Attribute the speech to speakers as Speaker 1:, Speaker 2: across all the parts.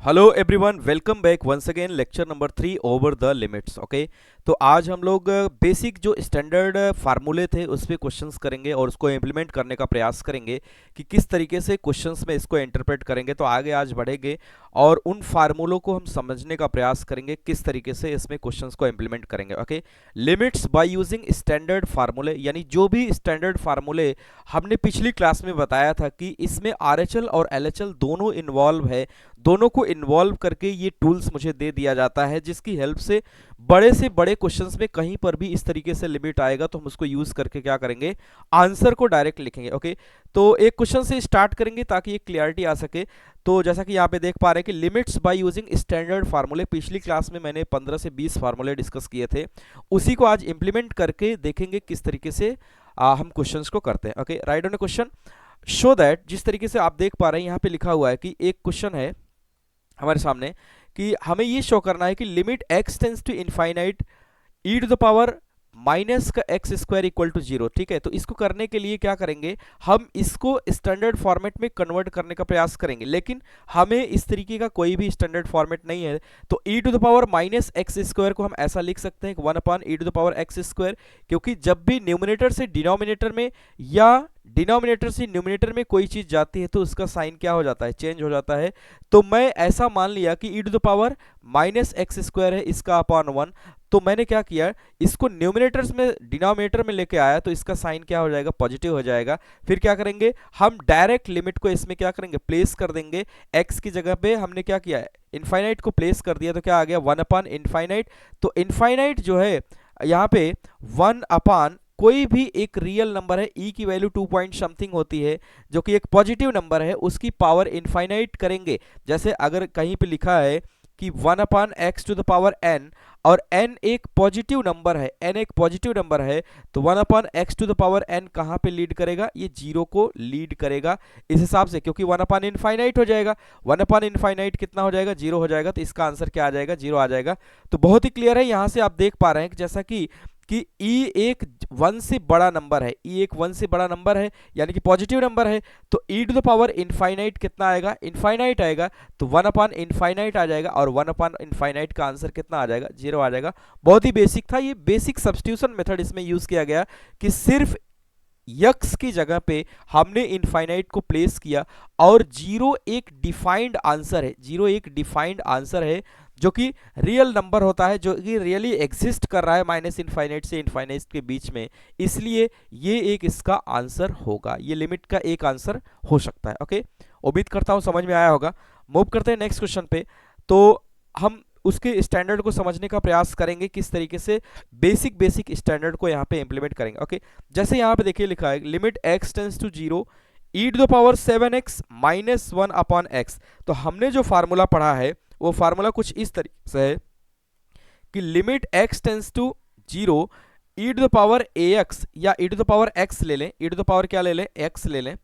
Speaker 1: Hello everyone, welcome back once again lecture number 3 over the limits. Okay, तो आज हम लोग बेसिक जो स्टैंडर्ड फार्मूले थे उस पे क्वेश्चंस करेंगे और उसको इम्प्लीमेंट करने का प्रयास करेंगे कि किस तरीके से क्वेश्चंस में इसको इंटरप्रेट करेंगे। तो आगे आज बढ़ेंगे और उन फार्मूलों को हम समझने का प्रयास करेंगे किस तरीके से इसमें क्वेश्चंस को इम्प्लीमेंट करेंगे। Okay, limits by using standard फार्मूले, यानी जो भी स्टैंडर्ड फार्मूले हमने पिछली क्लास में बताया था कि इसमें आरएचएल और एलएचएल दोनों इन्वॉल्व है, दोनों को इन्वॉल्व करके ये टूल्स मुझे दे दिया जाता है जिसकी हेल्प से बड़े से बड़े क्वेश्चंस में कहीं पर भी इस तरीके से लिमिट आएगा तो हम उसको यूज करके क्या करेंगे, आंसर को डायरेक्ट लिखेंगे। ओके, तो एक क्वेश्चन से स्टार्ट करेंगे ताकि एक क्लियरिटी आ सके। तो जैसा कि यहाँ पे देख पा रहे हैं कि लिमिट्स बाय यूजिंग स्टैंडर्ड फार्मूले, पिछली क्लास में मैंने 15 से 20 फार्मूले डिस्कस किए थे, उसी को आज इंप्लीमेंट करके देखेंगे किस तरीके से हम क्वेश्चंस को करते हैं। Okay, right on A question show that, जिस तरीके से आप देख पा रहे हैं यहाँ पे लिखा हुआ है कि एक क्वेश्चन है हमारे सामने कि हमें ये शो करना है कि limit x tends to infinite e to the power minus का x square equal to zero. ठीक है, तो इसको करने के लिए क्या करेंगे, हम इसको स्टैंडर्ड फॉर्मेट में कन्वर्ट करने का प्रयास करेंगे, लेकिन हमें इस तरीके का कोई भी स्टैंडर्ड फॉर्मेट नहीं है। तो e to the power minus x square को हम ऐसा लिख सकते हैं, 1/e to the power x square, क्योंकि जब भी न्यूमिनेटर से डिनोमिनेटर में या डिनोमिनेटर से न्यूमिनेटर में कोई चीज जाती है तो उसका साइन क्या हो जाता है, चेंज हो जाता है। तो मैं ऐसा मान लिया कि e to the power minus x square है, इसका अपॉन 1, तो मैंने क्या किया, इसको न्यूमिनेटर्स में डिनोमिनेटर में लेके आया तो इसका साइन क्या हो जाएगा, पॉजिटिव हो जाएगा। फिर क्या करेंगे, हम डायरेक्ट लिमिट को इसमें क्या करेंगे, प्लेस कर देंगे। एक्स की जगह पे हमने क्या किया है, इनफाइनाइट को प्लेस कर दिया, तो क्या आ गया 1/इनफाइनाइट। तो इनफाइनाइट जो है यहाँ पे 1/ कोई भी एक रियल नंबर है, ई की वैल्यू 2 पॉइंट समथिंग होती है जो कि एक पॉजिटिव नंबर है, उसकी पावर इनफाइनाइट करेंगे। जैसे अगर कहीं पे लिखा है कि 1/x to the power n और n एक पॉजिटिव नंबर है, n एक पॉजिटिव नंबर है, तो 1/x to the power n कहाँ पे लीड करेगा, ये जीरो को लीड करेगा इस हिसाब से, क्योंकि 1/इनफाइनाइट हो जाएगा। 1/इनफाइनाइट कितना हो जाएगा, जीरो हो जाएगा, तो इसका आंसर क्या आ जाएगा, जीरो आ जाएगा। तो बहुत ही क्लियर है, यहां से आप देख पा रहे हैं कि जैसा कि ई एक 1 से बड़ा नंबर है, ई एक 1 से बड़ा नंबर है यानी कि पॉजिटिव नंबर है, तो e to the power infinite कितना आएगा, इनफाइनाइट आएगा, तो 1/इनफाइनाइट आ जाएगा और 1/इनफाइनाइट का आंसर कितना आ जाएगा, जीरो आ जाएगा। बहुत ही बेसिक था, ये बेसिक सब्स्टिट्यूशन मेथड इसमें यूज किया गया कि सिर्फ यक्स की जगह पे हमने इनफाइनाइट को प्लेस किया और जीरो एक डिफाइंड आंसर है, जीरो एक डिफाइंड आंसर है जो कि रियल नंबर होता है, जो कि रियली एग्जिस्ट कर रहा है माइनस इनफाइनाइट से इनफाइनाइट के बीच में, इसलिए ये एक इसका आंसर होगा, ये लिमिट का एक आंसर हो सकता है। ओके, उम्मीद करता हूं समझ में आया होगा। मूव करते हैं नेक्स्ट क्वेश्चन पे, तो हम उसके स्टैंडर्ड को समझने का प्रयास करेंगे, किस तरीके से बेसिक स्टैंडर्ड को यहाँ पे इंप्लीमेंट करेंगे। ओके, जैसे यहाँ पे देखिए लिखा है limit x tends to zero E to the power 7x minus 1/x। तो हमने जो फार्मूला पढ़ा है वो फार्मूला कुछ इस तरीके से है कि limit x tends to zero E to the power ax या E to the power x ले लें, ई टू द पावर क्या ले लें, x ले लें,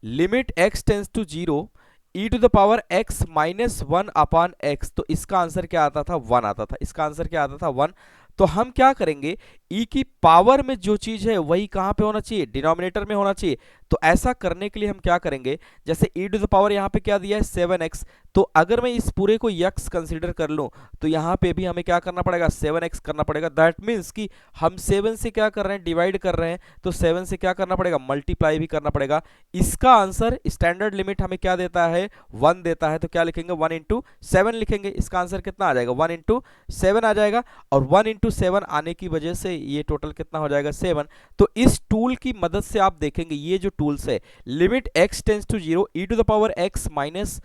Speaker 1: limit x tends to zero E to the power x minus 1/x। तो इसका आंसर क्या आता था, 1 आता था, इसका आंसर क्या आता था, 1। तो हम क्या करेंगे, e की पावर में जो चीज है वही कहां पे होना चाहिए, डिनोमिनेटर में होना चाहिए। तो ऐसा करने के लिए हम क्या करेंगे, जैसे e टू द पावर यहाँ पे क्या दिया है 7x, तो अगर मैं इस पूरे को x कंसीडर कर लूं तो यहाँ पे भी हमें क्या करना पड़ेगा, 7x करना पड़ेगा। दैट मीन्स कि हम 7 से क्या कर रहे हैं, डिवाइड कर रहे हैं, तो 7 से क्या करना पड़ेगा, मल्टीप्लाई भी करना पड़ेगा। इसका आंसर स्टैंडर्ड लिमिट हमें क्या देता है, 1 देता है, तो क्या लिखेंगे 1 इंटू 7 लिखेंगे। इसका आंसर कितना आ जाएगा, 1 इंटू 7 आ जाएगा, और 1 इंटू 7 आने की वजह से ये टोटल कितना हो जाएगा, 7। तो इस टूल की मदद से आप देखेंगे, ये जो टूल्स है limit x tends to zero E to the power x minus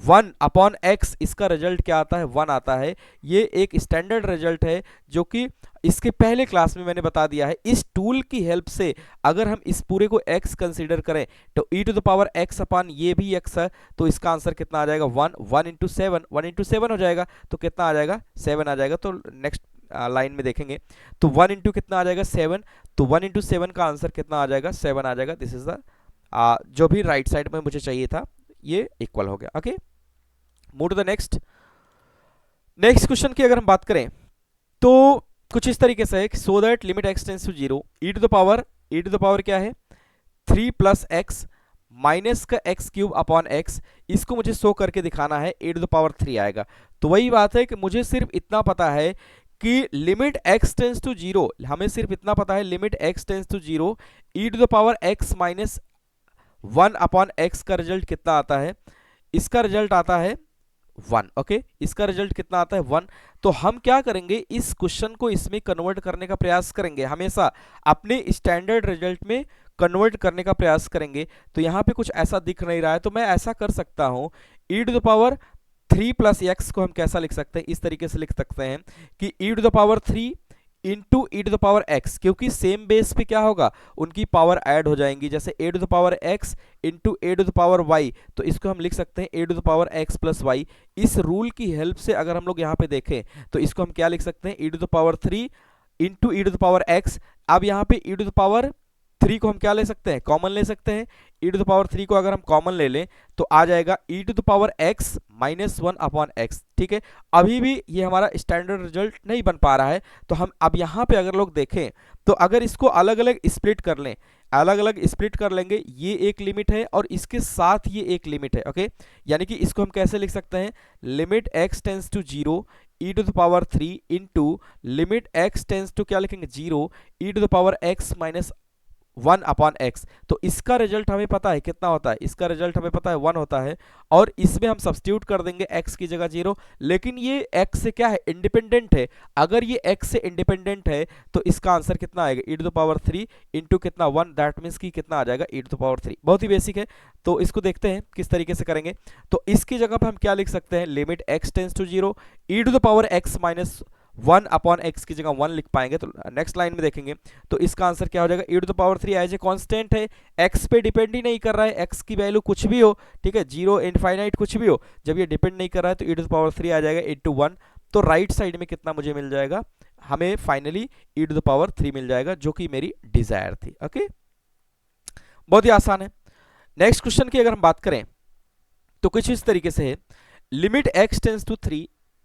Speaker 1: 1/x, इसका रिजल्ट क्या आता है, 1 आता है। ये एक स्टैंडर्ड रिजल्ट है जो कि इसके पहले क्लास में मैंने बता दिया है। इस टूल की हेल्प से अगर हम इस पूरे को x कंसीडर करें तो e to the power x upon ये भी x है, तो इसका आंसर कितना आ जाएगा, 1 1 इंटू 7, 1 इंटू 7 हो जाएगा, तो कितना आ जाएगा, 7 आ जाएगा। तो नेक्स्ट लाइन में देखेंगे तो 1 इंटू कितना आ जाएगा, 7, तो 1 इंटू 7 का आंसर कितना आ जाएगा, 7 आ जाएगा। दिस इज द जो भी राइट साइड में मुझे चाहिए था ये इक्वल हो गया। Okay, move to the next question की अगर हम बात करें तो कुछ इस तरीके से है कि so that limit x tends to zero E to the power क्या है 3 प्लस एक्स माइनस का एक्स क्यूब अपॉन एक्स, इसको मुझे शो करके दिखाना है, ए टू द पावर 3 आएगा। तो वही बात है कि मुझे सिर्फ इतना पता है कि limit x tends to zero, हमें सिर्फ इतना पता है limit x tends to zero E to the power x minus 1 upon x का रिजल्ट कितना आता है, इसका रिजल्ट आता है 1। ओके, इसका रिजल्ट कितना आता है 1। तो हम क्या करेंगे, इस क्वेश्चन को इसमें कन्वर्ट करने का प्रयास करेंगे, हमेशा अपने स्टैंडर्ड रिजल्ट में कन्वर्ट करने का प्रयास करेंगे। तो यहाँ पे कुछ ऐसा दिख नहीं रहा है, तो मैं ऐसा कर सकता हूँ, e to the power 3 plus x को हम कैसा लिख सकते हैं, इस तरीके से लिख सकते हैं कि e to the power 3 into e to the power x, क्योंकि सेम बेस पे क्या होगा, उनकी पावर ऐड हो जाएंगी, जैसे a to the power x into a to the power y, तो इसको हम लिख सकते हैं a to the power x plus y. इस रूल की हेल्प से अगर हम लोग यहाँ पे देखें तो इसको हम क्या लिख सकते हैं, e to the power 3 into e to the power x. अब यहाँ पे ई टू द पावर 3 को हम क्या ले सकते हैं, कॉमन ले सकते हैं। ई टू द पावर 3 को अगर हम कॉमन ले लें तो आ जाएगा e to the power x minus 1 upon x. ठीक है, अभी भी ये हमारा स्टैंडर्ड रिजल्ट नहीं बन पा रहा है, तो हम अब यहाँ पे अगर लोग देखें तो अगर इसको अलग अलग स्प्लिट कर लें, अलग अलग स्प्लिट कर लेंगे, ये एक लिमिट है और इसके साथ ये एक लिमिट है। ओके, यानी कि इसको हम कैसे लिख सकते हैं, limit x tends to zero E to the power 3 into limit x tends to क्या लिखेंगे, zero E to the power x minus 1 upon x. तो इसका रिजल्ट हमें पता है कितना होता है, इसका रिजल्ट हमें पता है 1 होता है, और इसमें हम सब्स्टिट्यूट कर देंगे x की जगह 0। लेकिन ये x से क्या है, इंडिपेंडेंट है। अगर ये x से इंडिपेंडेंट है तो इसका आंसर कितना आएगा, ई टू द पावर 3 इंटू कितना 1, दैट मीन्स कि कितना आ जाएगा, ई टू द पावर 3। बहुत ही बेसिक है, तो इसको देखते हैं किस तरीके से करेंगे। तो इसकी जगह पर हम क्या लिख सकते हैं, limit x tends to zero E to the power x minus 1 upon x की जगह 1 लिख पाएंगे। तो नेक्स्ट लाइन में देखेंगे तो इसका आंसर क्या हो जाएगा, e to the power 3 as a constant है, एक्स पे डिपेंड ही नहीं कर रहा है, एक्स की वैल्यू कुछ भी हो, ठीक है, जीरो इनफाइनाइट कुछ भी हो, जब ये डिपेंड नहीं कर रहा है तो ई टू द पावर 3 आ जाएगा इंटू 1। तो राइट साइड में कितना मुझे मिल जाएगा, हमें finally e to the power 3 मिल जाएगा, जो कि मेरी डिजायर थी। ओके, बहुत ही आसान है। नेक्स्ट क्वेश्चन की अगर हम बात करें तो कुछ इस तरीके से है, limit x tends to 3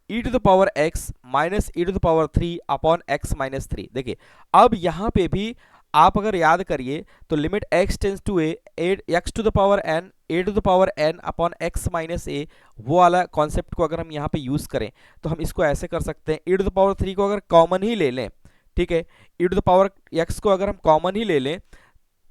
Speaker 1: e to the power x minus e to the power 3 upon x minus 3। देखिए अब यहां पे भी आप अगर याद करिए तो limit x tends to a x to the power n a to the power n upon x minus a, वो वाला कॉन्सेप्ट को अगर हम यहाँ पे यूज करें तो हम इसको ऐसे कर सकते हैं, ई टू द पावर 3 को अगर कॉमन ही ले लें, ठीक है, ई टू द पावर x को अगर हम कॉमन ही ले लें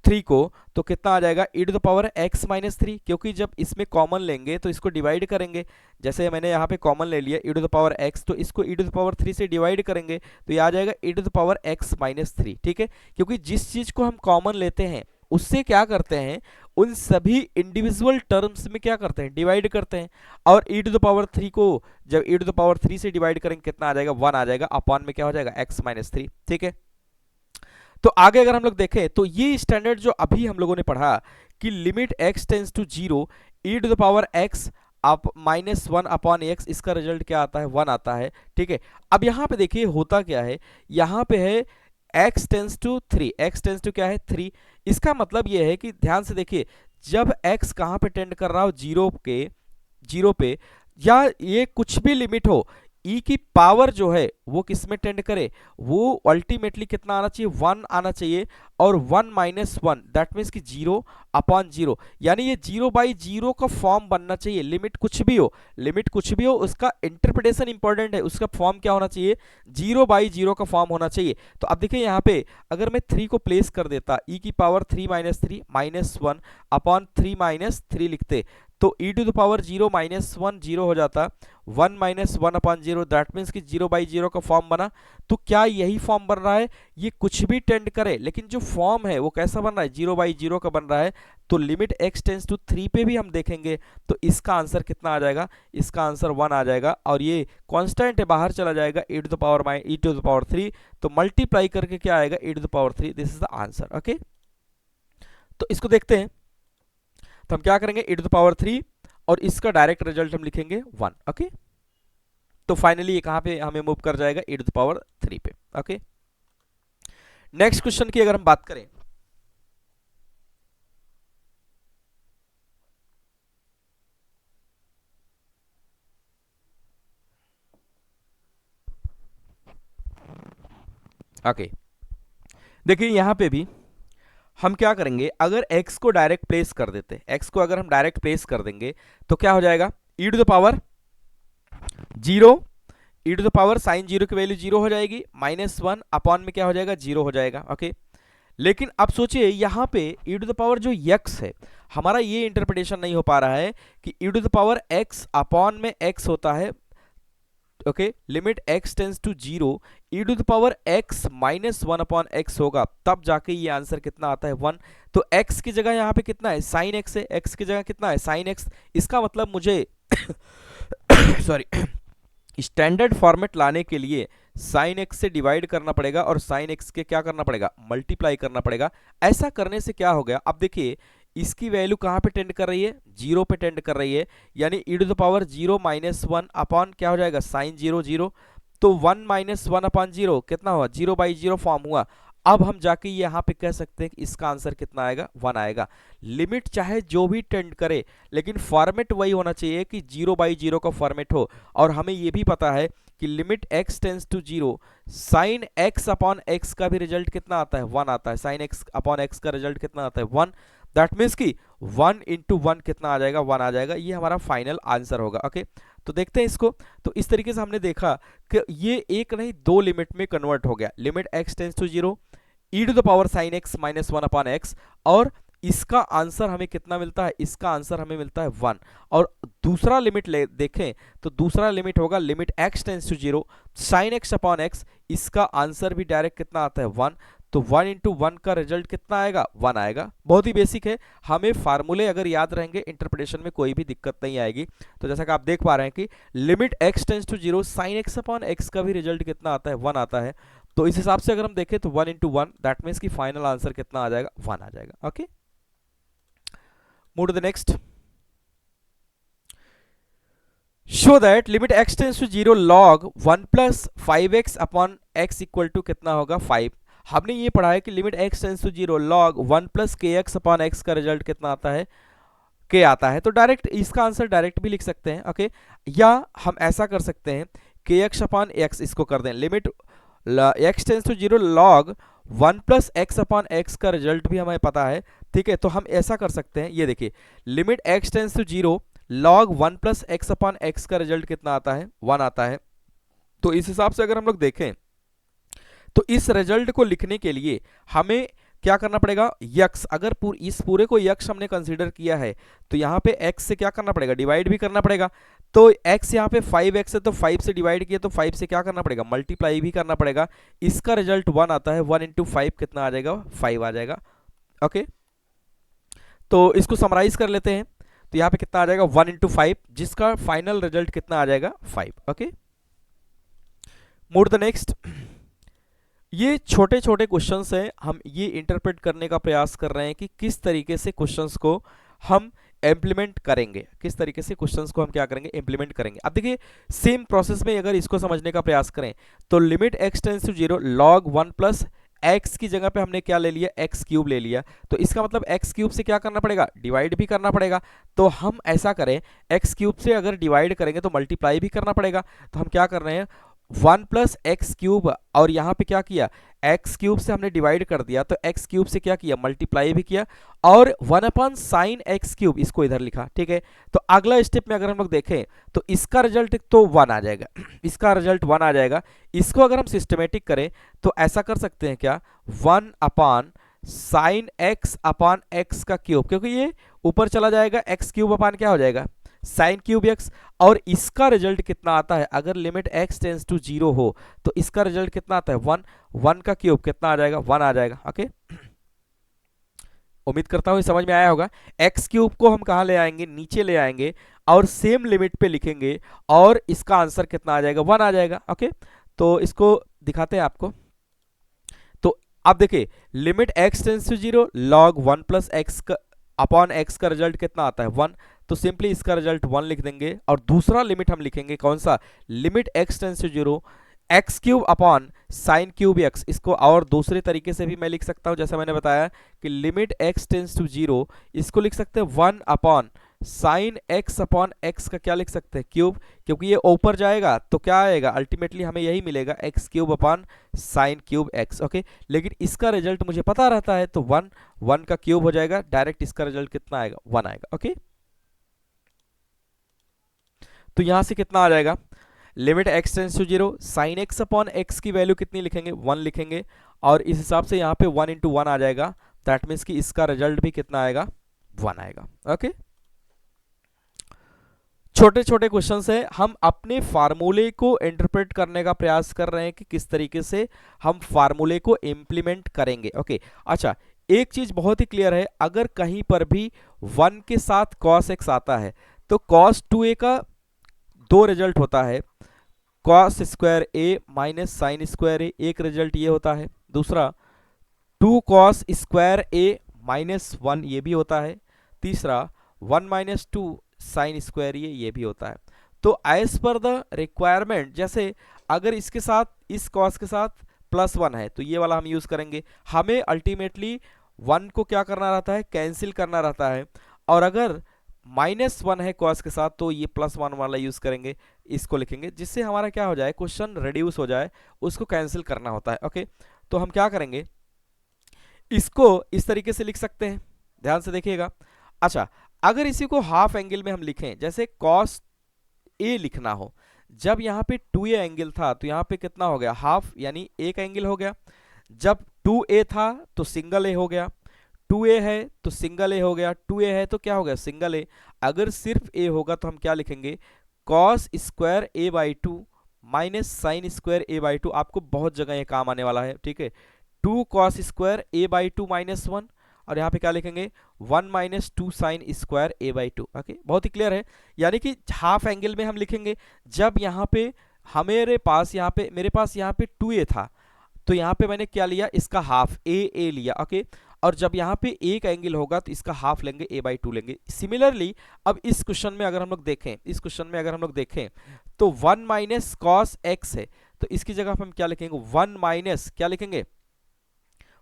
Speaker 1: 3 को, तो कितना आ जाएगा, e to the power x minus 3, क्योंकि जब इसमें कॉमन लेंगे तो इसको डिवाइड करेंगे, जैसे मैंने यहाँ पे कॉमन ले लिया ई टू द पावर x, तो इसको ई टू द पावर 3 से डिवाइड करेंगे तो ये आ जाएगा e to the power x minus 3। ठीक है, क्योंकि जिस चीज को हम कॉमन लेते हैं उससे क्या करते हैं, उन सभी इंडिविजुअल टर्म्स में क्या करते हैं, डिवाइड करते हैं। और ई टू द पावर 3 को जब ई टू द पावर 3 से डिवाइड करेंगे कितना आ जाएगा, 1 आ जाएगा, अपॉन में क्या हो जाएगा, x माइनस 3। ठीक है, तो आगे अगर हम लोग देखें तो ये स्टैंडर्ड जो अभी हम लोगों ने पढ़ा कि limit x tends to zero E to the power x आप माइनस 1 अपॉन एक्स, इसका रिजल्ट क्या आता है, 1 आता है। ठीक है, अब यहाँ पे देखिए होता क्या है, यहाँ पे है x tends to 3, x tends to क्या है 3, इसका मतलब ये है कि ध्यान से देखिए जब x कहाँ पे टेंड कर रहा हो, जीरो पे, या ये कुछ भी लिमिट हो, ई की पावर जो है वो किस में टेंड करे, वो अल्टीमेटली कितना आना चाहिए, 1 आना चाहिए, और 1 माइनस 1 दैट मीन्स कि 0 अपॉन 0, यानी ये 0 बाई 0 का फॉर्म बनना चाहिए। लिमिट कुछ भी हो, लिमिट कुछ भी हो, उसका इंटरप्रिटेशन इंपॉर्टेंट है, उसका फॉर्म क्या होना चाहिए, 0 बाई 0 का फॉर्म होना चाहिए। तो अब देखिए यहाँ पे अगर मैं 3 को प्लेस कर देता, ई की power 3 minus 3 minus 1 upon 3 minus 3 लिखते, तो e to the power 0 minus 1 0 हो जाता, 1 माइनस 1 अपॉन 0 दैट मीन्स कि 0 बाई 0 का फॉर्म बना। तो क्या यही फॉर्म बन रहा है, ये कुछ भी टेंड करे लेकिन जो फॉर्म है वो कैसा बन रहा है, 0 बाई 0 का बन रहा है। तो लिमिट x टेंस टू 3 पे भी हम देखेंगे तो इसका आंसर कितना आ जाएगा, इसका आंसर 1 आ जाएगा, और ये कांस्टेंट है बाहर चला जाएगा, e टू द पावर 3, तो मल्टीप्लाई करके क्या आएगा, e to the power 3, this is the answer. Okay, तो इसको देखते हैं, तो हम क्या करेंगे, e टू द पावर 3 और इसका डायरेक्ट रिजल्ट हम लिखेंगे 1। ओके, तो फाइनली ये कहां पे हमें मूव कर जाएगा, e टू द पावर 3 पे। ओके, नेक्स्ट क्वेश्चन की अगर हम बात करें ओके, देखिए यहां पे भी हम क्या करेंगे, अगर x को डायरेक्ट प्लेस कर देते, x को अगर हम डायरेक्ट प्लेस कर देंगे तो क्या हो जाएगा, e to the power 0, e to the power sine 0 की वैल्यू 0 हो जाएगी, -1 अपॉन में क्या हो जाएगा, 0 हो जाएगा। ओके, लेकिन अब सोचिए यहाँ पे e टू द पावर जो x है, हमारा ये इंटरप्रिटेशन नहीं हो पा रहा है कि e to the power x upon में x होता है। Okay, limit x tends to 0, e to the power x -1 upon x होगा, तब जाके ये आंसर कितना आता है, 1। तो x की जगह यहाँ पे कितना है, साइन x है, x की जगह कितना है, साइन x। इसका मतलब मुझे सॉरी स्टैंडर्ड फॉर्मेट लाने के लिए साइन x से डिवाइड करना पड़ेगा और साइन x के क्या करना पड़ेगा, मल्टीप्लाई करना पड़ेगा। ऐसा करने से क्या हो गया, अब देखिए इसकी वैल्यू कहाँ पे टेंड कर रही है, 0 पे टेंड कर रही है, यानी e to the power 0 -1 upon क्या हो जाएगा, साइन 0 0। तो 1 -1 अपॉन 0 कितना हुआ, 0/0 फॉर्म हुआ। अब हम जाके यहाँ पे कह सकते हैं कि इसका आंसर कितना आएगा, 1 आएगा। लिमिट चाहे जो भी टेंड करे, लेकिन फॉर्मेट वही होना चाहिए कि 0/0 का फॉर्मेट हो। और हमें ये भी पता है कि limit x tends to 0, sine x upon x का भी रिजल्ट कितना आता है, 1 आता है। साइन x अपॉन x का रिजल्ट कितना आता है, 1। दैट मीन्स कि 1 × 1 कितना आ जाएगा, 1 आ जाएगा। ये हमारा फाइनल आंसर होगा। ओके, तो देखते हैं इसको। तो इस तरीके से हमने देखा कि ये एक नहीं दो लिमिट में कन्वर्ट हो गया। Limit x tends to 0, e to the power sine x -1 upon x, और इसका आंसर हमें कितना मिलता है, इसका आंसर हमें मिलता है 1। और दूसरा लिमिट ले देखें तो दूसरा लिमिट होगा limit x tends to 0, sine x upon x, इसका आंसर भी डायरेक्ट कितना आता है, 1। तो 1 × 1 का रिजल्ट कितना आएगा, 1 आएगा। बहुत ही बेसिक है, हमें फार्मूले अगर याद रहेंगे इंटरप्रिटेशन में कोई भी दिक्कत नहीं आएगी। तो जैसा कि आप देख पा रहे हैं कि limit x tends to 0, sine x upon x का भी रिजल्ट कितना आता है, 1 आता है। तो इस हिसाब से अगर हम देखें तो 1 × 1, दैट मीन्स कि फाइनल आंसर कितना आ जाएगा, 1 आ जाएगा। Okay, move to the next. Show that limit x tends to 0 log 1 + 5x upon x equal to कितना होगा, 5। हमने ये पढ़ा है कि limit x tends to 0 log 1 + kx upon x का रिजल्ट कितना आता है, k आता है। तो डायरेक्ट इसका आंसर डायरेक्ट भी लिख सकते हैं। ओके, या हम ऐसा कर सकते हैं kx अपॉन x, इसको कर दें limit x tends to 0 log 1 + x upon x का रिजल्ट भी हमें पता है। ठीक है, तो हम ऐसा कर सकते हैं, ये देखिए limit x tends to 0 log 1 + x upon x का रिजल्ट कितना आता है, 1 आता है। तो इस हिसाब से अगर हम लोग देखें तो इस रिजल्ट को लिखने के लिए हमें क्या करना पड़ेगा, यक्स, अगर इस पूरे को यक्स हमने कंसीडर किया है तो यहाँ पे x से क्या करना पड़ेगा, डिवाइड भी करना पड़ेगा। तो x यहाँ पे 5x है, तो 5 से डिवाइड किया तो 5 से क्या करना पड़ेगा, मल्टीप्लाई भी करना पड़ेगा। इसका रिजल्ट 1 आता है, 1 × 5 कितना आ जाएगा, 5 आ जाएगा। ओके, तो इसको समराइज कर लेते हैं। तो यहाँ पे कितना आ जाएगा, 1 × 5, जिसका फाइनल रिजल्ट कितना आ जाएगा, 5। Okay, move to the next. ये छोटे छोटे क्वेश्चंस हैं, हम ये इंटरप्रेट करने का प्रयास कर रहे हैं कि किस तरीके से क्वेश्चंस को हम इम्प्लीमेंट करेंगे, किस तरीके से क्वेश्चंस को हम क्या करेंगे, इम्प्लीमेंट करेंगे। अब देखिए सेम प्रोसेस में अगर इसको समझने का प्रयास करें तो limit x tends to 0 log 1 + x की जगह पे हमने क्या ले लिया, x³ ले लिया। तो इसका मतलब x³ से क्या करना पड़ेगा, डिवाइड भी करना पड़ेगा। तो हम ऐसा करें, x³ से अगर डिवाइड करेंगे तो मल्टीप्लाई भी करना पड़ेगा। तो हम क्या कर रहे हैं, 1 + x³ और यहाँ पे क्या किया, x³ से हमने डिवाइड कर दिया, तो x³ से क्या किया, मल्टीप्लाई भी किया, और 1 अपॉन साइन x³ इसको इधर लिखा। ठीक है, तो अगला स्टेप में अगर हम लोग देखें तो इसका रिजल्ट तो 1 आ जाएगा, इसका रिजल्ट 1 आ जाएगा। इसको अगर हम सिस्टमेटिक करें तो ऐसा कर सकते हैं क्या, 1 upon sine x upon x का क्यूब, क्योंकि ये ऊपर चला जाएगा, x³ अपॉन क्या हो जाएगा, साइन क्यूब x। और इसका रिजल्ट कितना आता है, अगर लिमिट x टेंस टू 0 हो तो इसका रिजल्ट कितना आता है, 1। 1 का क्यूब कितना आ जाएगा, 1 आ जाएगा। ओके, उम्मीद करता हूं समझ में आया होगा। x³ को हम कहां ले आएंगे, नीचे ले आएंगे और सेम लिमिट पे लिखेंगे और इसका आंसर कितना आ जाएगा, 1 आ जाएगा। ओके, तो इसको दिखाते हैं आपको। तो आप देखिए limit x tends to 0 log 1 + x upon x का रिजल्ट कितना आता है, 1। तो सिंपली इसका रिजल्ट 1 लिख देंगे। और दूसरा लिमिट हम लिखेंगे कौन सा, limit x tends to 0 x³ upon sine cube x। इसको और दूसरे तरीके से भी मैं लिख सकता हूं, जैसा मैंने बताया कि लिमिट x टेंस टू 0, इसको लिख सकते हैं 1 upon sine x upon x का क्या लिख सकते हैं, क्यूब, क्योंकि ये ऊपर जाएगा तो क्या आएगा, अल्टीमेटली हमें यही मिलेगा x cube upon sine cube x. Okay, लेकिन इसका रिजल्ट मुझे पता रहता है तो 1, 1 का क्यूब हो जाएगा, डायरेक्ट इसका रिजल्ट कितना आएगा, 1 आएगा। ओके, तो यहां से कितना आ जाएगा, limit x tends to 0, sine x upon x की वैल्यू कितनी लिखेंगे, 1 लिखेंगे, और इस हिसाब से यहाँ पे 1 इंटू 1 आ जाएगा, दैट मीन्स कि इसका रिजल्ट भी कितना आएगा, 1 आएगा। ओके, छोटे छोटे क्वेश्चन है, हम अपने फार्मूले को इंटरप्रेट करने का प्रयास कर रहे हैं कि किस तरीके से हम फार्मूले को इंप्लीमेंट करेंगे। ओके, अच्छा, एक चीज बहुत ही क्लियर है, अगर कहीं पर भी 1 के साथ cos x आता है तो cos 2a का दो रिजल्ट होता है, cos square a minus sine square a, एक रिजल्ट ये होता है, दूसरा 2 cos स्क्वायर a माइनस 1 ये भी होता है, तीसरा 1 माइनस 2 साइन स्क्वायर ये भी होता है। तो एज पर द रिक्वायरमेंट, जैसे अगर इसके साथ इस cos के साथ +1 है तो ये वाला हम यूज करेंगे, हमें अल्टीमेटली 1 को क्या करना रहता है, कैंसिल करना रहता है, और अगर -1 है cos के साथ तो ये +1 वाला यूज करेंगे, इसको लिखेंगे, जिससे हमारा क्या हो जाए, क्वेश्चन रिड्यूस हो जाए, उसको कैंसिल करना होता है। ओके, तो हम क्या करेंगे, इसको इस तरीके से लिख सकते हैं, ध्यान से देखिएगा। अच्छा, अगर इसी को हाफ एंगल में हम लिखें, जैसे cos a लिखना हो, जब यहाँ पे 2a एंगल था तो यहाँ पे कितना हो गया, हाफ, यानी एक एंगल हो गया, जब 2a था तो सिंगल a हो गया, 2a है तो सिंगल a हो गया, 2a है तो क्या हो गया, सिंगल a। अगर सिर्फ a होगा तो हम क्या लिखेंगे, cos square a by 2 minus sine square a by 2, आपको बहुत जगह ये काम आने वाला है, ठीक है, 2 cos square a by 2 minus 1, और यहाँ पे क्या लिखेंगे, 1 minus 2 sine square a by 2। Okay, बहुत ही क्लियर है, यानी कि हाफ एंगल में हम लिखेंगे, जब यहाँ पे मेरे पास यहाँ पे 2a था तो यहाँ पे मैंने क्या लिया, इसका हाफ a लिया। ओके, और जब यहाँ पे एक एंगल होगा तो इसका हाफ लेंगे, a बाई 2 लेंगे। सिमिलरली अब इस क्वेश्चन में अगर हम लोग देखें तो 1 माइनस कॉस एक्स है, तो इसकी जगह हम क्या लिखेंगे, 1 माइनस क्या लिखेंगे,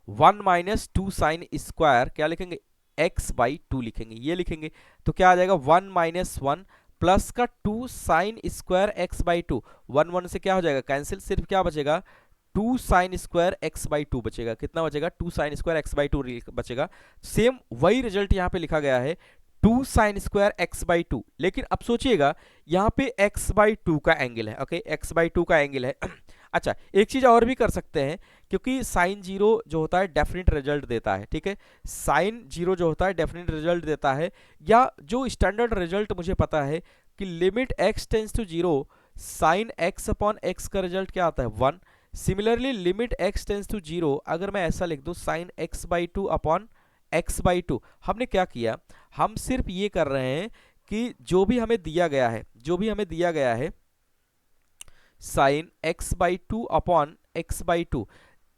Speaker 1: 1 माइनस 2 साइन स्क्वायर क्या लिखेंगे, x बाई 2 लिखेंगे, ये लिखेंगे, तो क्या आ जाएगा, 1 माइनस 1 प्लस का 2 साइन स्क्वायर x बाई 2, 1 1 से क्या हो जाएगा, कैंसिल, सिर्फ क्या बचेगा, 2 साइन स्क्वायर x बाई 2 बचेगा, कितना बचेगा, 2 साइन स्क्वायर x बाई 2 बचेगा। सेम वही रिजल्ट यहाँ पे लिखा गया है, 2 साइन स्क्वायर x बाई 2, लेकिन अब सोचिएगा यहाँ पे x बाई 2 का एंगल है। ओके, x बाई 2 का एंगल है। अच्छा, एक चीज और भी कर सकते हैं, क्योंकि साइन 0 जो होता है डेफिनेट रिजल्ट देता है, ठीक है, साइन 0 जो होता है डेफिनेट रिजल्ट देता है, या जो स्टैंडर्ड रिजल्ट मुझे पता है कि limit x tends to 0 sine x upon x का रिजल्ट क्या आता है, 1। Similarly limit x tends to 0 अगर मैं ऐसा लिख दूं, sine x by 2 upon x by 2, हमने क्या किया, हम सिर्फ ये कर रहे हैं कि जो भी हमें दिया गया है sine x by 2 upon x by 2,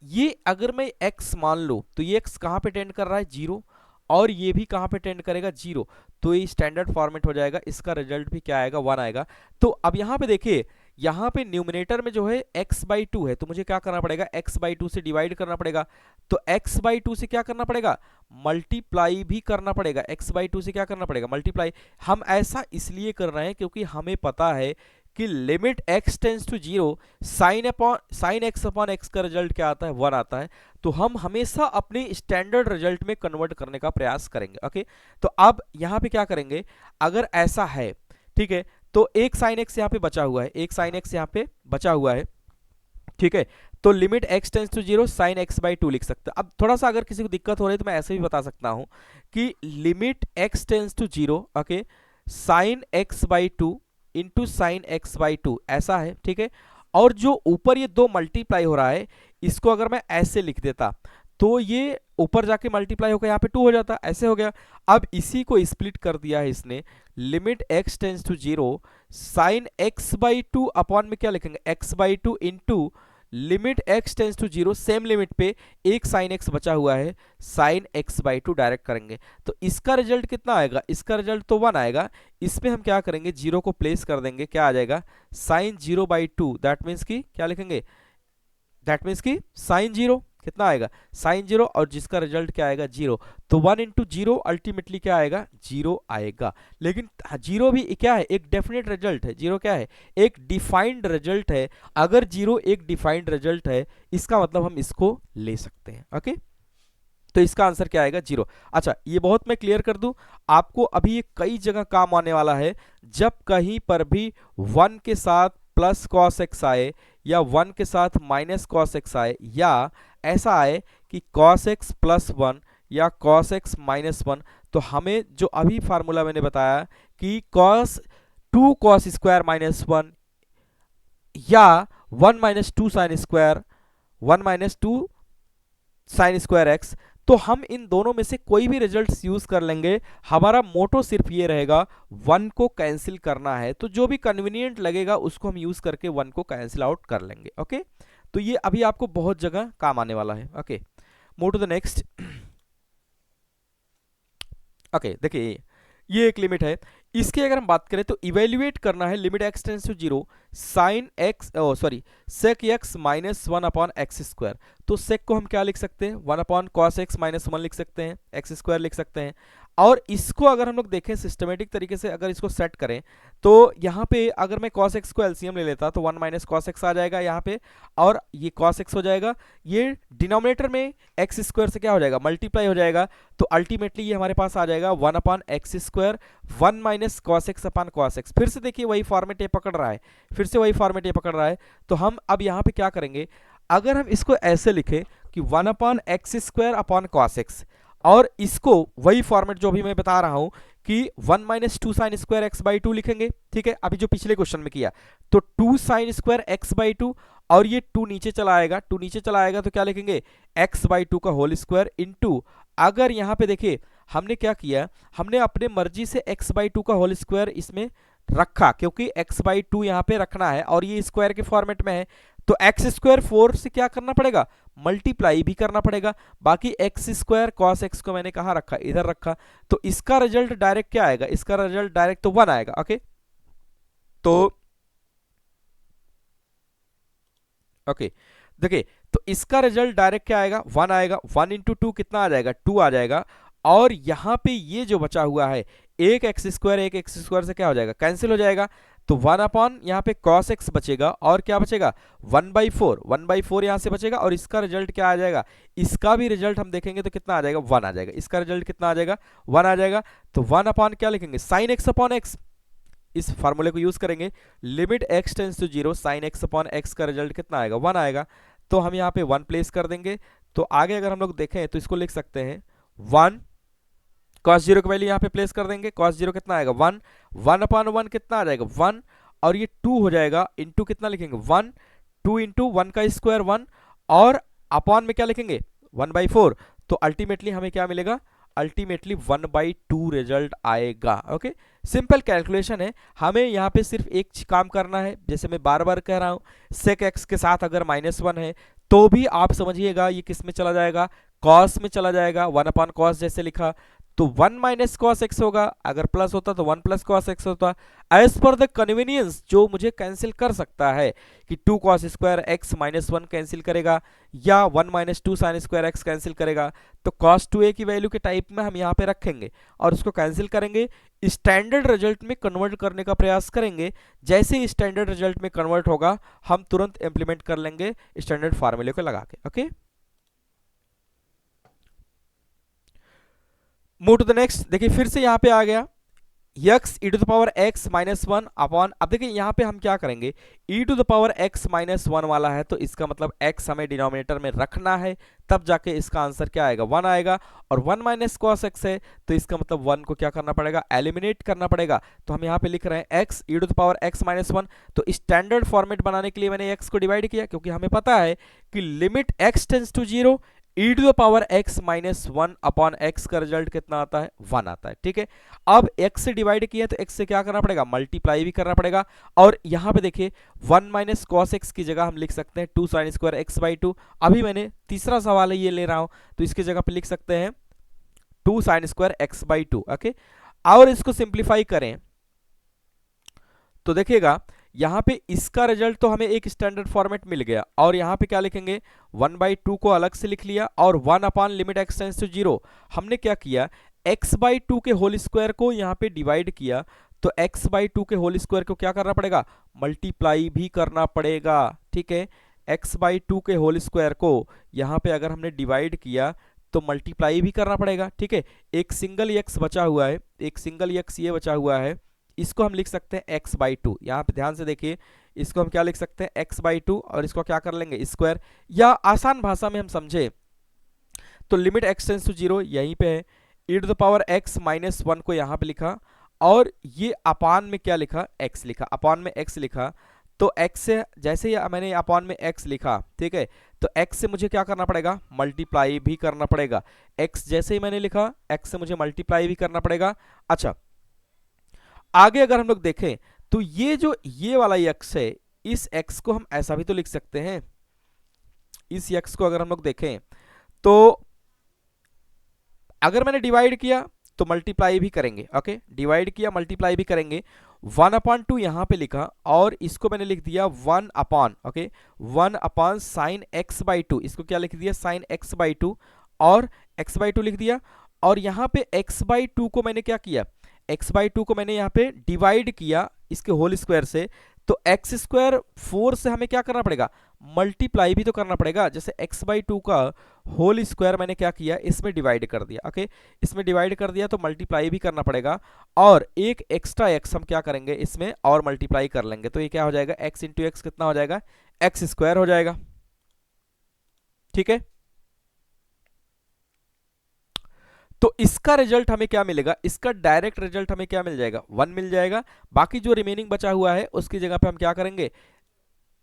Speaker 1: ये अगर मैं x मान लो तो ये x कहाँ पे टेंड कर रहा है, 0, और ये भी कहाँ पे टेंड करेगा, 0, तो ये स्टैंडर्ड फॉर्मेट हो जाएगा, इसका रिजल्ट भी क्या आएगा, 1 आएगा। तो अब यहाँ पे देखिए, यहाँ पे न्यूमिनेटर में जो है x बाई 2 है, तो मुझे क्या करना पड़ेगा, x बाई 2 से डिवाइड करना पड़ेगा, तो x बाई 2 से क्या करना पड़ेगा, मल्टीप्लाई भी करना पड़ेगा, x बाई 2 से क्या करना पड़ेगा, मल्टीप्लाई। हम ऐसा इसलिए कर रहे हैं क्योंकि हमें पता है कि limit x tends to 0 sine x upon x का रिजल्ट क्या आता है, 1 आता है, तो हम हमेशा अपने स्टैंडर्ड रिजल्ट में कन्वर्ट करने का प्रयास करेंगे। ओके, तो अब यहाँ पे क्या करेंगे, अगर ऐसा है, ठीक है, तो एक साइन x यहाँ पे बचा हुआ है, ठीक है, तो limit x tends to 0 sine x by 2 लिख सकते हैं। अब थोड़ा सा अगर किसी को दिक्कत हो रही है तो मैं ऐसे भी बता सकता हूं कि limit x tends to 0, okay, sine x by 2 into sine x by 2, ऐसा है, ठीक है, और जो ऊपर ये दो मल्टीप्लाई हो रहा है, इसको अगर मैं ऐसे लिख देता तो ये ऊपर जाके मल्टीप्लाई होकर यहाँ पे 2 हो जाता, ऐसे हो गया। अब इसी को स्प्लिट कर दिया है इसने, limit x tends to 0 sine x by 2 upon में क्या लिखेंगे, x by 2 into limit x tends to 0, same limit पे एक साइन x बचा हुआ है, साइन x बाई 2 डायरेक्ट करेंगे, तो इसका रिजल्ट कितना आएगा, इसका रिजल्ट तो 1 आएगा। इसमें हम क्या करेंगे, 0 को प्लेस कर देंगे, क्या आ जाएगा, साइन 0 बाई 2, दैट मीन्स की क्या लिखेंगे, दैट मीन्स की साइन 0, कितना आएगा साइन जीरो, और जिसका रिजल्ट क्या आएगा जीरो। तो 1 इंटू जीरो अल्टीमेटली क्या आएगा जीरो आएगा। लेकिन जीरो भी क्या है, एक डेफिनेट रिजल्ट है। जीरो क्या है, एक डिफाइंड रिजल्ट है। अगर जीरो एक डिफाइंड रिजल्ट है, इसका मतलब हम इसको ले सकते हैं। ओके, तो इसका आंसर क्या आएगा जीरो। अच्छा, ये बहुत मैं क्लियर कर दूं आपको, अभी ये कई जगह काम आने वाला है। जब कहीं पर भी 1 के साथ प्लस कॉस एक्स आए, या 1 के साथ माइनस कॉस एक्स आए, या ऐसा आए कि कॉस एक्स प्लस 1 या कॉस एक्स माइनस 1, तो हमें जो अभी फार्मूला मैंने बताया कि कॉस 2 कॉस स्क्वायर माइनस 1 या 1 minus 2 sine square, 1 minus 2 sine square x, तो हम इन दोनों में से कोई भी रिजल्ट्स यूज कर लेंगे। हमारा मोटो सिर्फ ये रहेगा 1 को कैंसिल करना है, तो जो भी कन्वीनियंट लगेगा उसको हम यूज करके 1 को कैंसिल आउट कर लेंगे। ओके, तो ये अभी आपको बहुत जगह काम आने वाला है। Okay, move to the next. Okay, देखिए ये एक लिमिट है। इसकी अगर हम बात करें तो इवेल्युएट करना है limit x tends to zero sine x, sorry sec x minus 1 upon x square. तो सेक को हम क्या लिख सकते हैं, 1 अपॉन कॉस एक्स माइनस 1 लिख सकते हैं, एक्स स्क्वायर लिख सकते हैं। और इसको अगर हम लोग देखें सिस्टमेटिक तरीके से, अगर इसको सेट करें तो यहाँ पे अगर मैं कॉस एक्स को एलसीएम ले लेता तो 1 माइनस कॉस एक्स आ जाएगा यहाँ पे, और ये कॉस एक्स हो जाएगा, ये डिनोमिनेटर में एक्स स्क्वायर से क्या हो जाएगा मल्टीप्लाई हो जाएगा। तो अल्टीमेटली ये हमारे पास आ जाएगा 1 upon x square 1 minus cos x upon cos x. फिर से देखिए वही फॉर्मेट ये पकड़ रहा है, फिर से वही फॉर्मेट ये पकड़ रहा है। तो हम अब यहाँ पे क्या करेंगे, अगर हम इसको ऐसे लिखें कि 1 upon x square upon cos x, और इसको वही फॉर्मेट जो भी मैं बता रहा हूं कि 1 minus 2 sine square x by 2 लिखेंगे। ठीक है, अभी जो पिछले क्वेश्चन में किया, तो 2 साइन स्क्वायर एक्स बाई 2, और ये 2 नीचे चला आएगा, 2 नीचे चला आएगा तो क्या लिखेंगे एक्स बाई 2 का होल स्क्वायर इंटू, अगर यहाँ पे देखिए हमने क्या किया, हमने अपने मर्जी से एक्स बाई 2 का होल स्क्वायर इसमें रखा, क्योंकि एक्स बाई 2 यहाँ पे रखना है और ये स्क्वायर के फॉर्मेट में है। तो एक्स स्क्वायर 4 से क्या करना पड़ेगा, मल्टीप्लाई भी करना पड़ेगा। बाकी एक्स स्क्वायर कॉस एक्स को मैंने कहाँ रखा, इधर रखा। तो इसका रिजल्ट डायरेक्ट क्या आएगा, इसका रिजल्ट डायरेक्ट तो 1 आएगा। ओके, तो ओके देखिए, तो इसका रिजल्ट डायरेक्ट क्या आएगा 1 आएगा। 1 इंटू 2 कितना आ जाएगा 2 आ जाएगा। और यहां पे ये जो बचा हुआ है एक एक्स स्क्वायर से क्या हो जाएगा कैंसिल हो जाएगा। तो 1 अपॉन यहाँ पे कॉस एक्स बचेगा, और क्या बचेगा 1/4 यहाँ से बचेगा। और इसका रिजल्ट क्या आ जाएगा, इसका भी रिजल्ट हम देखेंगे तो कितना आ जाएगा 1 आ जाएगा। इसका रिजल्ट कितना आ जाएगा 1 आ जाएगा। तो 1 अपॉन क्या लिखेंगे साइन एक्स अपॉन एक्स, इस फार्मूले को यूज करेंगे, limit x tends to zero sine x upon x का रिजल्ट कितना आएगा 1 आएगा। तो हम यहाँ पे 1 प्लेस कर देंगे। तो आगे अगर हम लोग देखें तो इसको लिख सकते हैं 1 कॉस जीरो की वैल्यू यहाँ पे प्लेस कर देंगे, कॉस जीरो कितना आएगा 1, 1 अपॉन 1 कितना आ जाएगा 1, और ये 2 हो जाएगा, इंटू कितना लिखेंगे 1, 2 इंटू 1 का स्क्वायर 1, और अपॉन में क्या लिखेंगे 1/4। तो अल्टीमेटली हमें क्या मिलेगा, अल्टीमेटली 1/2 रिजल्ट आएगा। ओके, सिंपल कैलकुलेशन है, हमें यहाँ पे सिर्फ एक काम करना है। जैसे मैं बार बार कह रहा हूँ, सेक एक्स के साथ अगर -1 है तो भी आप समझिएगा ये किस में चला जाएगा, कॉस में चला जाएगा। 1 अपॉन कॉस जैसे लिखा तो 1 माइनस कॉस एक्स होगा, अगर प्लस होता तो 1 प्लस कॉस एक्स होता। एज पर द कन्वीनियंस जो मुझे कैंसिल कर सकता है कि 2 कॉस स्क्वायर एक्स -1 कैंसिल करेगा, या 1 minus 2 sine square x cancel करेगा। तो cos 2a की वैल्यू के टाइप में हम यहाँ पे रखेंगे और उसको कैंसिल करेंगे, स्टैंडर्ड रिजल्ट में कन्वर्ट करने का प्रयास करेंगे। जैसे ही स्टैंडर्ड रिजल्ट में कन्वर्ट होगा हम तुरंत इंप्लीमेंट कर लेंगे स्टैंडर्ड फार्मूले को लगा के। Okay, move to the next. देखिए फिर से यहाँ पे आ गया x e to the power x -1 upon, अब देखिए यहाँ पे हम क्या करेंगे, e to the power x -1 वाला है तो इसका मतलब x हमें डिनोमिनेटर में रखना है, तब जाके इसका आंसर क्या आएगा 1 आएगा। और 1 माइनस कॉस एक्स है तो इसका मतलब 1 को क्या करना पड़ेगा, एलिमिनेट करना पड़ेगा। तो हम यहाँ पे लिख रहे हैं x e to the power x -1। तो स्टैंडर्ड फॉर्मेट बनाने के लिए मैंने x को डिवाइड किया, क्योंकि हमें पता है कि limit x tends to zero e to the power x -1 upon x का रिजल्ट कितना आता है 1 आता है। ठीक है, अब x से डिवाइड किया तो x से क्या करना पड़ेगा, मल्टीप्लाई भी करना पड़ेगा। और यहाँ पे देखिए 1 माइनस कॉस एक्स की जगह हम लिख सकते हैं 2 साइन स्क्वायर एक्स बाई 2। अभी मैंने तीसरा सवाल है ये ले रहा हूं तो इसकी जगह पे लिख सकते हैं 2 sine square x by 2। Okay, और इसको सिंप्लीफाई करें तो देखिएगा यहाँ पे इसका रिजल्ट तो हमें एक स्टैंडर्ड फॉर्मेट मिल गया, और यहाँ पे क्या लिखेंगे 1/2 को अलग से लिख लिया, और 1 अपान लिमिट एक्स टेंड्स टू 0 हमने क्या किया, x/2 के होल स्क्वायर को यहाँ पे डिवाइड किया, तो x/2 के होल स्क्वायर को क्या करना पड़ेगा, मल्टीप्लाई भी करना पड़ेगा। ठीक है, x/2 के होल स्क्वायर को यहाँ पे अगर हमने डिवाइड किया तो मल्टीप्लाई भी करना पड़ेगा। ठीक है, एक सिंगल x बचा हुआ है, एक सिंगल x ये बचा हुआ है, इसको हम लिख सकते हैं x/2। यहाँ पे ध्यान से देखिए, इसको हम क्या लिख सकते हैं x/2, और इसको क्या कर लेंगे स्क्वायर, या आसान भाषा में हम समझे तो लिमिट x टेंड्स टू 0 यहीं पे है, e⁻x-1 को यहाँ पे लिखा, और ये अपान में क्या लिखा, x लिखा, अपान में x लिखा। तो x से जैसे ही मैंने अपान में x लिखा, ठीक है, तो x से मुझे क्या करना पड़ेगा, मल्टीप्लाई भी करना पड़ेगा। x जैसे ही मैंने लिखा, x से मुझे मल्टीप्लाई भी करना पड़ेगा। अच्छा, आगे अगर हम लोग देखें तो ये वाला x है, इस x को हम ऐसा भी तो लिख सकते हैं। इस x को अगर हम लोग देखें तो अगर मैंने डिवाइड किया तो मल्टीप्लाई भी करेंगे। ओके, डिवाइड किया मल्टीप्लाई भी करेंगे। 1/2 यहां पे लिखा, और इसको मैंने लिख दिया 1 अपान, ओके 1 अपान साइन x/2, इसको क्या लिख दिया, साइन x/2, और x/2 लिख दिया। और यहां पे x/2 को मैंने क्या किया, x/2 को मैंने यहाँ पे डिवाइड किया इसके होल स्क्वायर से, तो x² 4 से हमें क्या करना पड़ेगा, मल्टीप्लाई भी तो करना पड़ेगा। जैसे x/2 का होल स्क्वायर मैंने क्या किया, इसमें डिवाइड कर दिया। ओके, इसमें डिवाइड कर दिया तो मल्टीप्लाई भी करना पड़ेगा, और एक एक्स्ट्रा x हम क्या करेंगे इसमें और मल्टीप्लाई कर लेंगे, तो ये क्या हो जाएगा, x इंटू एक्स कितना हो जाएगा, x² हो जाएगा। ठीक है, तो इसका रिजल्ट हमें क्या मिलेगा, इसका डायरेक्ट रिजल्ट हमें क्या मिल जाएगा, 1 मिल जाएगा। बाकी जो रिमेनिंग बचा हुआ है उसकी जगह पे हम क्या करेंगे,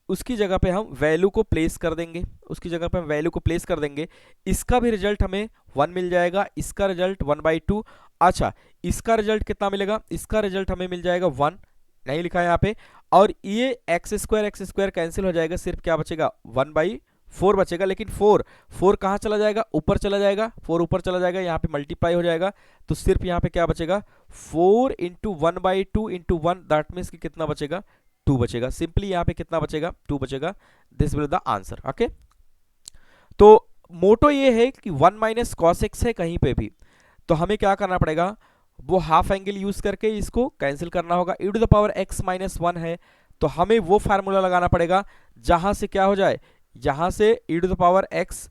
Speaker 1: उसकी जगह पे हम वैल्यू को प्लेस कर देंगे, उसकी जगह पे हम वैल्यू को प्लेस कर देंगे। इसका भी रिजल्ट हमें 1 मिल जाएगा, इसका रिजल्ट 1/2। अच्छा, इसका रिजल्ट कितना मिलेगा, इसका रिजल्ट हमें मिल जाएगा 1, नहीं लिखा है यहाँ पे, और ये x² कैंसिल हो जाएगा, सिर्फ क्या बचेगा 1/4 बचेगा। लेकिन 4 कहाँ चला जाएगा, ऊपर चला जाएगा, 4 ऊपर चला जाएगा, यहाँ पे मल्टीप्लाई हो जाएगा, तो सिर्फ यहाँ पे क्या बचेगा 4 इंटू 1/2 इंटू 1, दैट मीन्स कि कितना बचेगा, 2 बचेगा। सिंपली यहाँ पे कितना बचेगा, 2 बचेगा। This will the answer. Okay, तो मोटो ये है कि 1 - cos x है कहीं पे भी, तो हमें क्या करना पड़ेगा, वो हाफ एंगल यूज करके इसको कैंसिल करना होगा। e⁻x-1 है, तो हमें वो फार्मूला लगाना पड़ेगा जहां से क्या हो जाए, यहां से e⁻x-1/x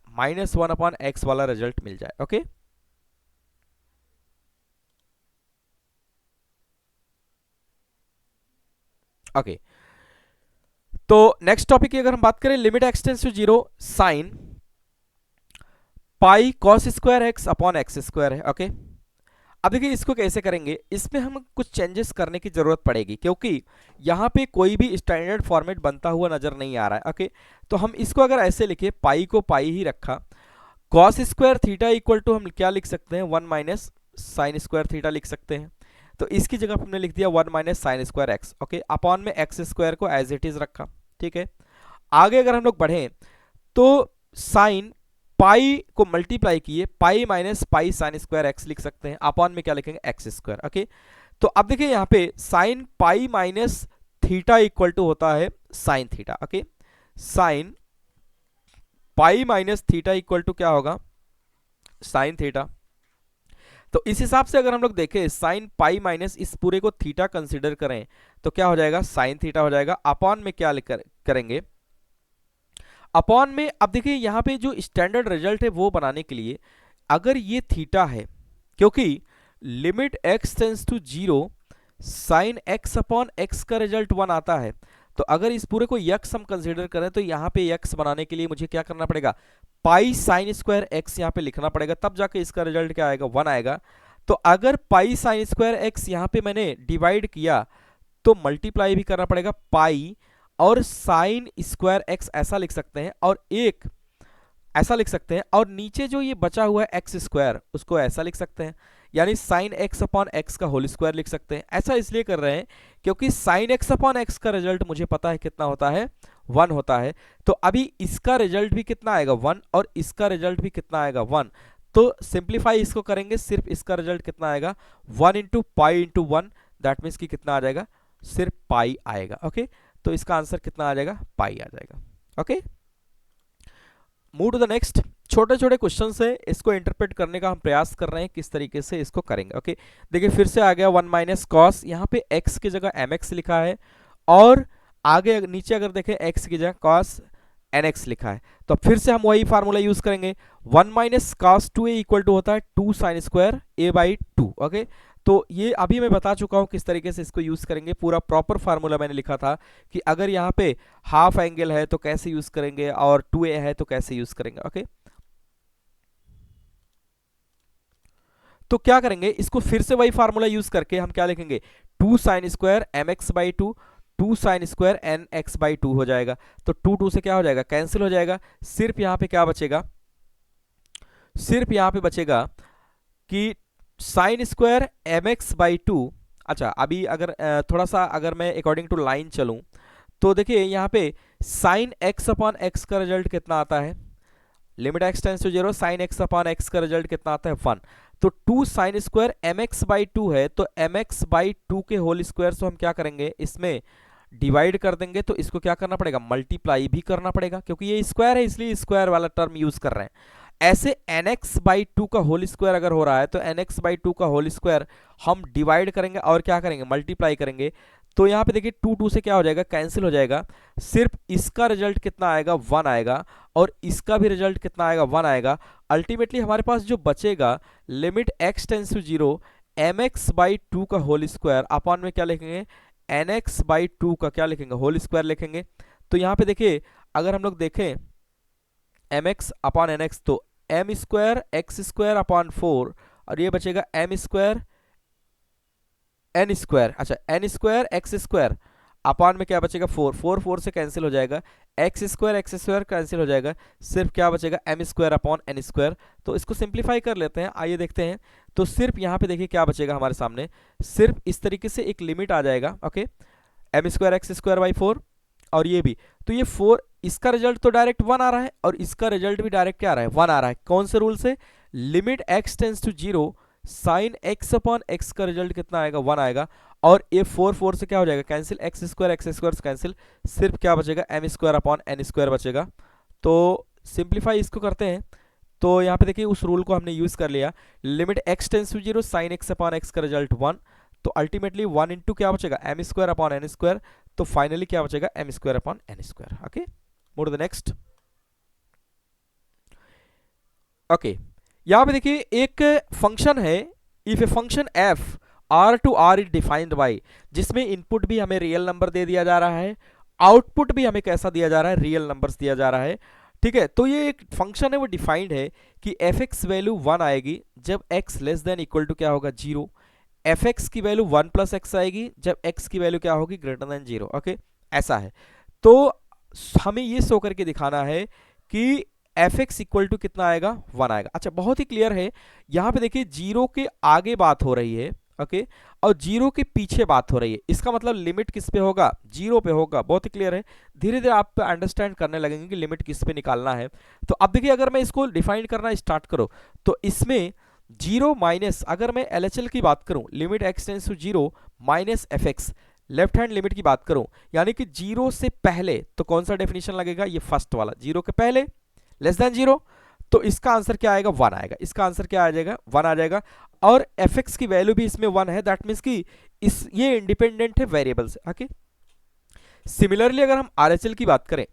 Speaker 1: वाला रिजल्ट मिल जाए। ओके, ओके, तो नेक्स्ट टॉपिक की अगर हम बात करें, limit x tends to 0 sine pi cos square x upon x² है। ओके, अब देखिए इसको कैसे करेंगे, इसमें हम कुछ चेंजेस करने की जरूरत पड़ेगी, क्योंकि यहाँ पे कोई भी स्टैंडर्ड फॉर्मेट बनता हुआ नजर नहीं आ रहा है। ओके, तो हम इसको अगर ऐसे लिखे, पाई को पाई ही रखा, cos square theta equal to हम क्या लिख सकते हैं, 1 - साइन स्क्वायर थीटा लिख सकते हैं। तो इसकी जगह हमने लिख दिया 1 - sine square x. Okay, upon में x² को एज इट इज रखा। ठीक है, आगे अगर हम लोग बढ़े तो साइन पाई को मल्टीप्लाई किए, pi minus pi sine square x लिख सकते हैं, अपॉन में क्या लिखेंगे x²। ओके, तो अब देखिए यहाँ पे sine pi minus theta equal to होता है sine theta. Okay, sine pi minus theta equal to क्या होगा, साइन थीटा। तो इस हिसाब से अगर हम लोग देखें, साइन पाई माइनस इस पूरे को थीटा कंसीडर करें तो क्या हो जाएगा, साइन थीटा हो जाएगा। अपॉन में क्या करेंगे, अपॉन में अब देखिए यहाँ पे जो स्टैंडर्ड रिजल्ट है वो बनाने के लिए, अगर ये थीटा है, क्योंकि limit x tends to 0 sine x upon x का रिजल्ट 1 आता है, तो अगर इस पूरे को x हम कंसीडर करें तो यहाँ पे x बनाने के लिए मुझे क्या करना पड़ेगा, पाई साइन स्क्वायर x यहाँ पे लिखना पड़ेगा, तब जाके इसका रिजल्ट क्या आएगा, 1 आएगा। तो अगर पाई साइन स्क्वायर x यहाँ पे मैंने डिवाइड किया तो मल्टीप्लाई भी करना पड़ेगा, पाई और साइन स्क्वायर एक्स ऐसा लिख सकते हैं, और एक ऐसा लिख सकते हैं, और नीचे जो ये बचा हुआ है x² उसको ऐसा लिख सकते हैं, यानी साइन x अपॉन एक्स का होल स्क्वायर लिख सकते हैं। ऐसा इसलिए कर रहे हैं क्योंकि साइन x अपॉन एक्स का रिजल्ट मुझे पता है कितना होता है, 1 होता है। तो अभी इसका रिजल्ट भी कितना आएगा, 1, और इसका रिजल्ट भी कितना आएगा, 1। तो सिंप्लीफाई इसको करेंगे, सिर्फ इसका रिजल्ट कितना आएगा, 1 into pi into 1, that means कि कितना आ जाएगा, सिर्फ पाई आएगा। ओके, तो इसका आंसर कितना आ जाएगा, पाई आ जाएगा। Okay, move to the next. छोटे छोटे क्वेश्चन है, इसको इंटरप्रेट करने का हम प्रयास कर रहे हैं, किस तरीके से इसको करेंगे। ओके, देखिए फिर से आ गया 1 माइनस कॉस, यहाँ पे x की जगह mx लिखा है, और आगे नीचे अगर देखें x की जगह कॉस nx लिखा है। तो फिर से हम वही फार्मूला यूज करेंगे, 1 minus cos 2a equal to होता है 2 sine square a by 2। Okay, तो ये अभी मैं बता चुका हूं किस तरीके से इसको यूज करेंगे, पूरा प्रॉपर फार्मूला मैंने लिखा था कि अगर यहाँ पे हाफ एंगल है तो कैसे यूज करेंगे, और 2a है तो कैसे यूज करेंगे। ओके, तो क्या करेंगे, इसको फिर से वही फार्मूला यूज करके हम क्या लिखेंगे, 2 sine square m x by 2, 2 sine square n x by 2 हो जाएगा। तो 2 से क्या हो जाएगा, कैंसिल हो जाएगा। सिर्फ यहाँ पे क्या बचेगा, सिर्फ यहाँ पे बचेगा कि sine square m x by 2। अच्छा, अभी अगर थोड़ा सा अगर मैं अकॉर्डिंग टू लाइन चलूं, तो देखिए यहाँ पे साइन एक्स अपॉन एक्स का रिजल्ट कितना आता है, limit x tends to 0, sine x upon x का रिजल्ट कितना आता है, 1। तो 2 sine square m x by 2 है, तो एम एक्स बाई 2 के होल स्क्वायर से हम क्या करेंगे, इसमें डिवाइड कर देंगे। तो इसको क्या करना पड़ेगा, मल्टीप्लाई भी करना पड़ेगा, क्योंकि ये स्क्वायर है इसलिए स्क्वायर वाला टर्म यूज कर रहे हैं। ऐसे nx बाई 2 का होल स्क्वायर अगर हो रहा है, तो nx बाई 2 का होल स्क्वायर हम डिवाइड करेंगे और क्या करेंगे, मल्टीप्लाई करेंगे। तो यहाँ पे देखिए 2 से क्या हो जाएगा, कैंसिल हो जाएगा। सिर्फ इसका रिजल्ट कितना आएगा, 1 आएगा, और इसका भी रिजल्ट कितना आएगा, 1 आएगा। अल्टीमेटली हमारे पास जो बचेगा, limit x tends to 0 m x by 2 का होल स्क्वायर अपॉन में क्या लिखेंगे, एन एक्स बाई 2 का क्या लिखेंगे, होल स्क्वायर लिखेंगे। तो यहाँ पे देखिए अगर हम लोग देखें m x upon n x, तो m square x square upon 4, और ये बचेगा एम स्क्वायर एन स्क्वायर, अच्छा n square x square upon में क्या बचेगा, 4 से कैंसिल हो जाएगा, एक्स स्क्वायर कैंसिल हो जाएगा, सिर्फ क्या बचेगा, m square upon n square. तो इसको सिंप्लीफाई कर लेते हैं, आइए देखते हैं। तो सिर्फ यहाँ पे देखिए क्या बचेगा हमारे सामने, सिर्फ इस तरीके से एक लिमिट आ जाएगा। Okay, m square x square by 4, और ये भी, तो ये 4, इसका रिजल्ट तो डायरेक्ट 1 आ रहा है, और इसका रिजल्ट भी डायरेक्ट क्या आ रहा है, 1 आ रहा है। कौन से रूल से, limit x tends to 0 sine x upon x का रिजल्ट कितना आएगा, 1 आएगा, और ये 4 से क्या हो जाएगा, कैंसिल, एक्स स्क्वायर से कैंसिल, सिर्फ क्या बचेगा, m square upon n square बचेगा। तो सिंप्लीफाई इसको करते हैं, तो यहाँ पे देखिए उस रूल को हमने यूज कर लिया, limit x tends to 0 sine x upon x का रिजल्ट 1, तो अल्टीमेटली 1 इंटू क्या बचेगा, m square upon n square, तो फाइनली क्या बचेगा, m square upon n square. Okay, move to the next. Okay, यहां पे देखिए एक फंक्शन है, if a function f R to R is defined by, जिसमें इनपुट भी हमें रियल नंबर दे दिया जा रहा है, आउटपुट भी हमें कैसा दिया जा रहा है, रियल नंबर्स दिया जा रहा है। ठीक है, तो ये एक फंक्शन है, वो डिफाइंड है कि एफ एक्स वैल्यू 1 आएगी जब x less than equal to क्या होगा, 0। एफ एक्स की वैल्यू 1 प्लस एक्स आएगी जब x की वैल्यू क्या होगी, ग्रेटर देन 0। ओके, ऐसा है। तो हमें ये शो करके दिखाना है कि एफ एक्स इक्वल टू कितना आएगा, 1 आएगा। अच्छा, बहुत ही क्लियर है, यहां पे देखिए 0 के आगे बात हो रही है, ओके, और 0 के पीछे बात हो रही है, इसका मतलब लिमिट किस पे होगा, 0 पे होगा। बहुत ही क्लियर है, धीरे धीरे आप अंडरस्टैंड करने लगेंगे कि लिमिट किस पे निकालना है। तो अब देखिए अगर मैं इसको डिफाइन करना स्टार्ट करूं, तो इसमें 0 माइनस, अगर मैं LHL की बात करूं, limit x tends to 0 minus f x, left hand limit की बात करूं, यानी कि 0 से पहले, तो कौन सा डेफिनेशन लगेगा, ये फर्स्ट वाला, 0 के पहले लेस देन 0, तो इसका आंसर क्या आएगा, 1 आएगा। इसका आंसर क्या आ जाएगा, 1 आ जाएगा, और एफ एक्स की वैल्यू भी इसमें 1 है, दैट मीन्स कि ये इंडिपेंडेंट है वेरिएबल से। ओके, सिमिलरली अगर हम RHL की बात करें,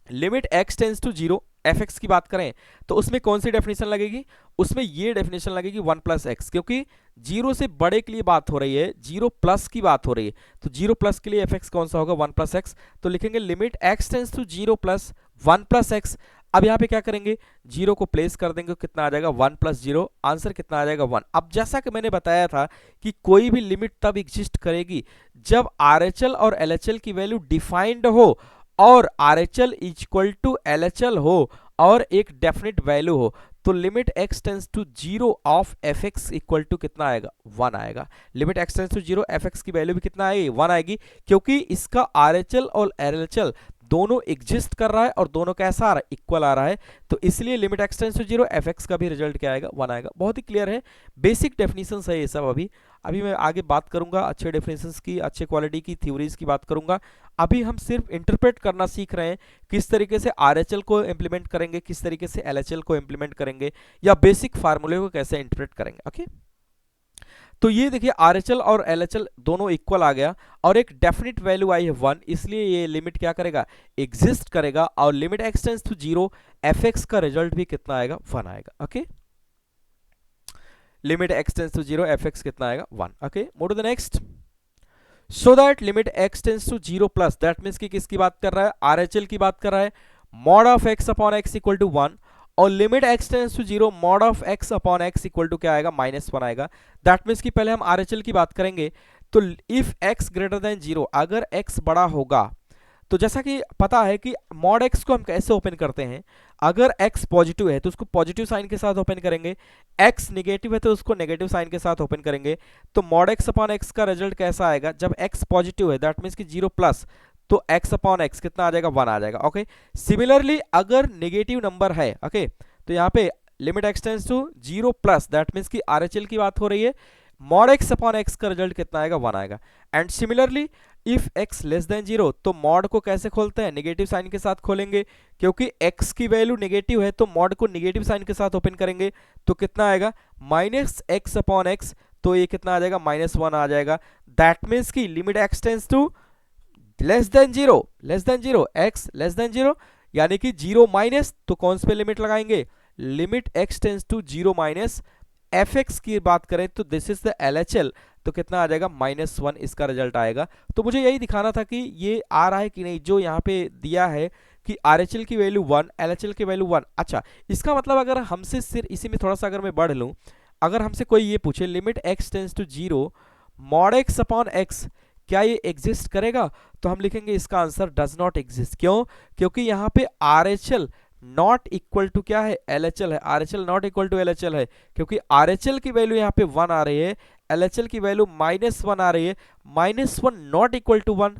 Speaker 1: limit x tends to 0 f x की बात करें, तो उसमें कौन सी डेफिनेशन लगेगी, उसमें ये डेफिनेशन लगेगी 1 प्लस एक्स, क्योंकि 0 से बड़े के लिए बात हो रही है, 0 प्लस की बात हो रही है, तो 0 प्लस के लिए एफ एक्स कौन सा होगा, 1 प्लस एक्स। तो लिखेंगे limit x tends to 0 plus 1 plus x. अब यहाँ पे क्या करेंगे, 0 को प्लेस कर देंगे, कितना आ जाएगा, 1 प्लस 0, आंसर कितना आ जाएगा, 1। अब जैसा कि मैंने बताया था कि कोई भी लिमिट तब एग्जिस्ट करेगी जब RHL और LHL की वैल्यू डिफाइंड हो, और RHL इक्वल टू LHL हो, और एक डेफिनेट वैल्यू हो, तो limit x tends to 0 of f x equal to कितना आएगा, 1 आएगा। Limit x tends to 0 f x की वैल्यू भी कितना आएगी, 1 आएगी, क्योंकि इसका RHL और LHL दोनों एग्जिस्ट कर रहा है और दोनों कैसा आ रहा है, इक्वल आ रहा है, तो इसलिए limit x tends to zero f x का भी रिजल्ट क्या आएगा, 1 आएगा। बहुत ही क्लियर है, बेसिक डेफिनेशंस है ये सब। अभी अभी मैं आगे बात करूंगा अच्छे डेफिनेशंस की, अच्छे क्वालिटी की थ्योरीज की बात करूंगा। अभी हम सिर्फ इंटरप्रेट करना सीख रहे हैं, किस तरीके से आरएचएल को इंप्लीमेंट करेंगे, किस तरीके से एलएचएल को इंप्लीमेंट करेंगे, या बेसिक फार्मूले को कैसे इंटरप्रेट करेंगे। ओके, तो ये देखिए आरएचएल और एलएचएल दोनों इक्वल आ गया और एक डेफिनेट वैल्यू आई है 1, इसलिए ये लिमिट क्या करेगा, एग्जिस्ट करेगा, और limit x tends to zero f x का रिजल्ट भी कितना आएगा, 1 आएगा। Okay, limit x tends to zero f x कितना आएगा, 1। Okay, move to the next. So that limit x tends to zero plus, that means कि किसकी बात कर रहा है, आरएचएल की बात कर रहा है, mod of x upon x equal to 1, और limit x tends to zero mod of x upon x equal to क्या आएगा, -1 आएगा। दैट मीन्स कि पहले हम आरएचएल की बात करेंगे, तो if x greater than zero, अगर एक्स बड़ा होगा, तो जैसा कि पता है कि मॉड एक्स को हम कैसे ओपन करते हैं, अगर एक्स पॉजिटिव है तो उसको पॉजिटिव साइन के साथ ओपन करेंगे, एक्स नेगेटिव है तो उसको नेगेटिव साइन के साथ ओपन करेंगे। तो मॉड एक्स अपॉन एक्स का रिजल्ट कैसा आएगा, जब एक्स पॉजिटिव है दैट मीन्स कि जीरो प्लस, तो एक्स अपॉन एक्स कितना आ जाएगा, 1 आ जाएगा। ओके, सिमिलरली अगर नेगेटिव नंबर है, ओके, तो यहाँ पे limit x tends to zero plus, that means कि आरएचएल की बात हो रही है, मॉड एक्स अपॉन एक्स का रिजल्ट कितना आएगा, 1 आएगा। And similarly if x less than zero, तो मॉड को कैसे खोलते हैं, नेगेटिव साइन के साथ खोलेंगे, क्योंकि एक्स की वैल्यू नेगेटिव है तो मॉड को नेगेटिव साइन के साथ ओपन करेंगे, तो कितना आएगा, माइनस एक्स अपॉन एक्स, तो ये कितना आ जाएगा, -1 आ जाएगा। दैट मीन्स की limit x tends to less than zero x less than zero, यानी कि जीरो माइनस, तो कौन से पे लिमिट लगाएंगे, limit x tends to zero minus f x की बात करें तो दिस इज द एलएचएल, तो कितना आ जाएगा, -1 इसका रिजल्ट आएगा। तो मुझे यही दिखाना था कि ये आ रहा है कि नहीं, जो यहाँ पे दिया है कि आरएचएल की वैल्यू 1, एलएचएल की वैल्यू 1। अच्छा, इसका मतलब अगर हमसे सिर्फ इसी में थोड़ा सा अगर मैं बढ़ लूँ, अगर हमसे कोई ये पूछे limit x tends to zero mod x upon x, क्या ये एग्जिस्ट करेगा, तो हम लिखेंगे इसका आंसर डज नॉट एग्जिस्ट। क्यों, क्योंकि यहाँ पे आरएचएल नॉट इक्वल टू क्या है, एलएचएल है, RHL not equal to LHL है, क्योंकि आरएचएल की वैल्यू यहाँ पे 1 आ रही है, एलएचएल की वैल्यू -1 आ रही है, -1 नॉट इक्वल टू 1,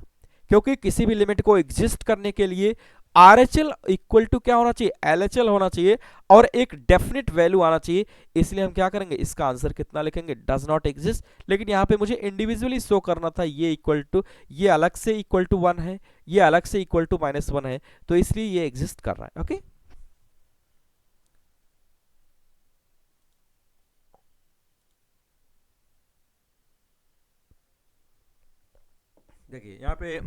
Speaker 1: क्योंकि किसी भी लिमिट को एग्जिस्ट करने के लिए आरएचएल इक्वल टू क्या होना चाहिए, एलएचएल होना चाहिए, और एक डेफिनेट वैल्यू आना चाहिए। इसलिए हम क्या करेंगे, इसका आंसर कितना लिखेंगे, डज नॉट एग्जिस्ट। लेकिन यहाँ पे मुझे इंडिविजुअली शो करना था, ये इक्वल टू, ये अलग से इक्वल टू 1 है, ये अलग से इक्वल टू -1 है, तो इसलिए ये एग्जिस्ट कर रहा है। ओके, देखिए यहाँ पे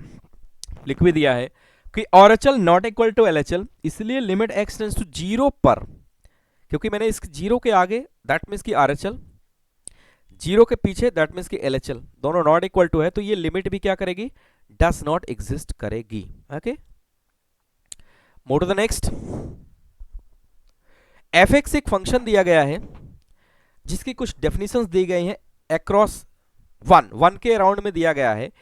Speaker 1: लिख भी दिया है कि RHL not equal to LHL, इसलिए limit x tends to zero पर, क्योंकि मैंने इस जीरो के आगे दैट मीन्स की आरएचएल, जीरो के पीछे दैट मीन्स की एलएचएल, दोनों नॉट इक्वल टू है, तो ये लिमिट भी क्या करेगी, डज नॉट एग्जिस्ट करेगी। Okay, move to the next. F x एक फंक्शन दिया गया है जिसकी कुछ डेफिनेशंस दी गई हैं अक्रॉस 1 के अराउंड में दिया गया है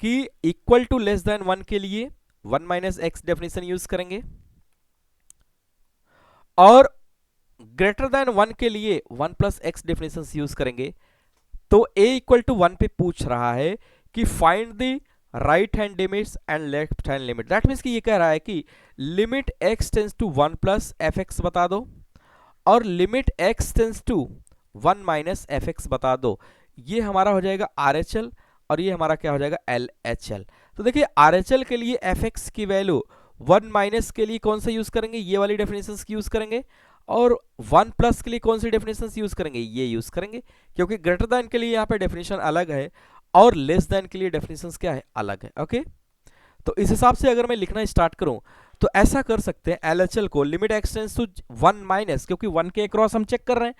Speaker 1: कि इक्वल टू लेस देन 1 के लिए 1 माइनस एक्स डेफिनेशन यूज करेंगे, और ग्रेटर देन 1 के लिए 1 प्लस एक्स डेफिनेशन यूज करेंगे। तो a इक्वल टू 1 पे पूछ रहा है कि find the right hand limits and left hand limit, that means कि ये कह रहा है कि limit x tends to 1 plus f x बता दो, और limit x tends to 1 minus f x बता दो। ये हमारा हो जाएगा RHL, और ये हमारा क्या हो जाएगा, LHL। तो देखिए RHL के लिए एफ एक्स की वैल्यू 1 माइनस के लिए कौन सा यूज करेंगे, ये वाली डेफिनेशन की यूज करेंगे, और 1 प्लस के लिए कौन सी डेफिनेशन यूज करेंगे, ये यूज करेंगे, क्योंकि ग्रेटर देन के लिए यहाँ पे डेफिनेशन अलग है और लेस देन के लिए डेफिनेशन क्या है, अलग है। ओके, तो इस हिसाब से अगर मैं लिखना स्टार्ट करूं तो ऐसा कर सकते हैं, एलएचएल को limit x tends to 1 minus, क्योंकि 1 के अक्रॉस हम चेक कर रहे हैं,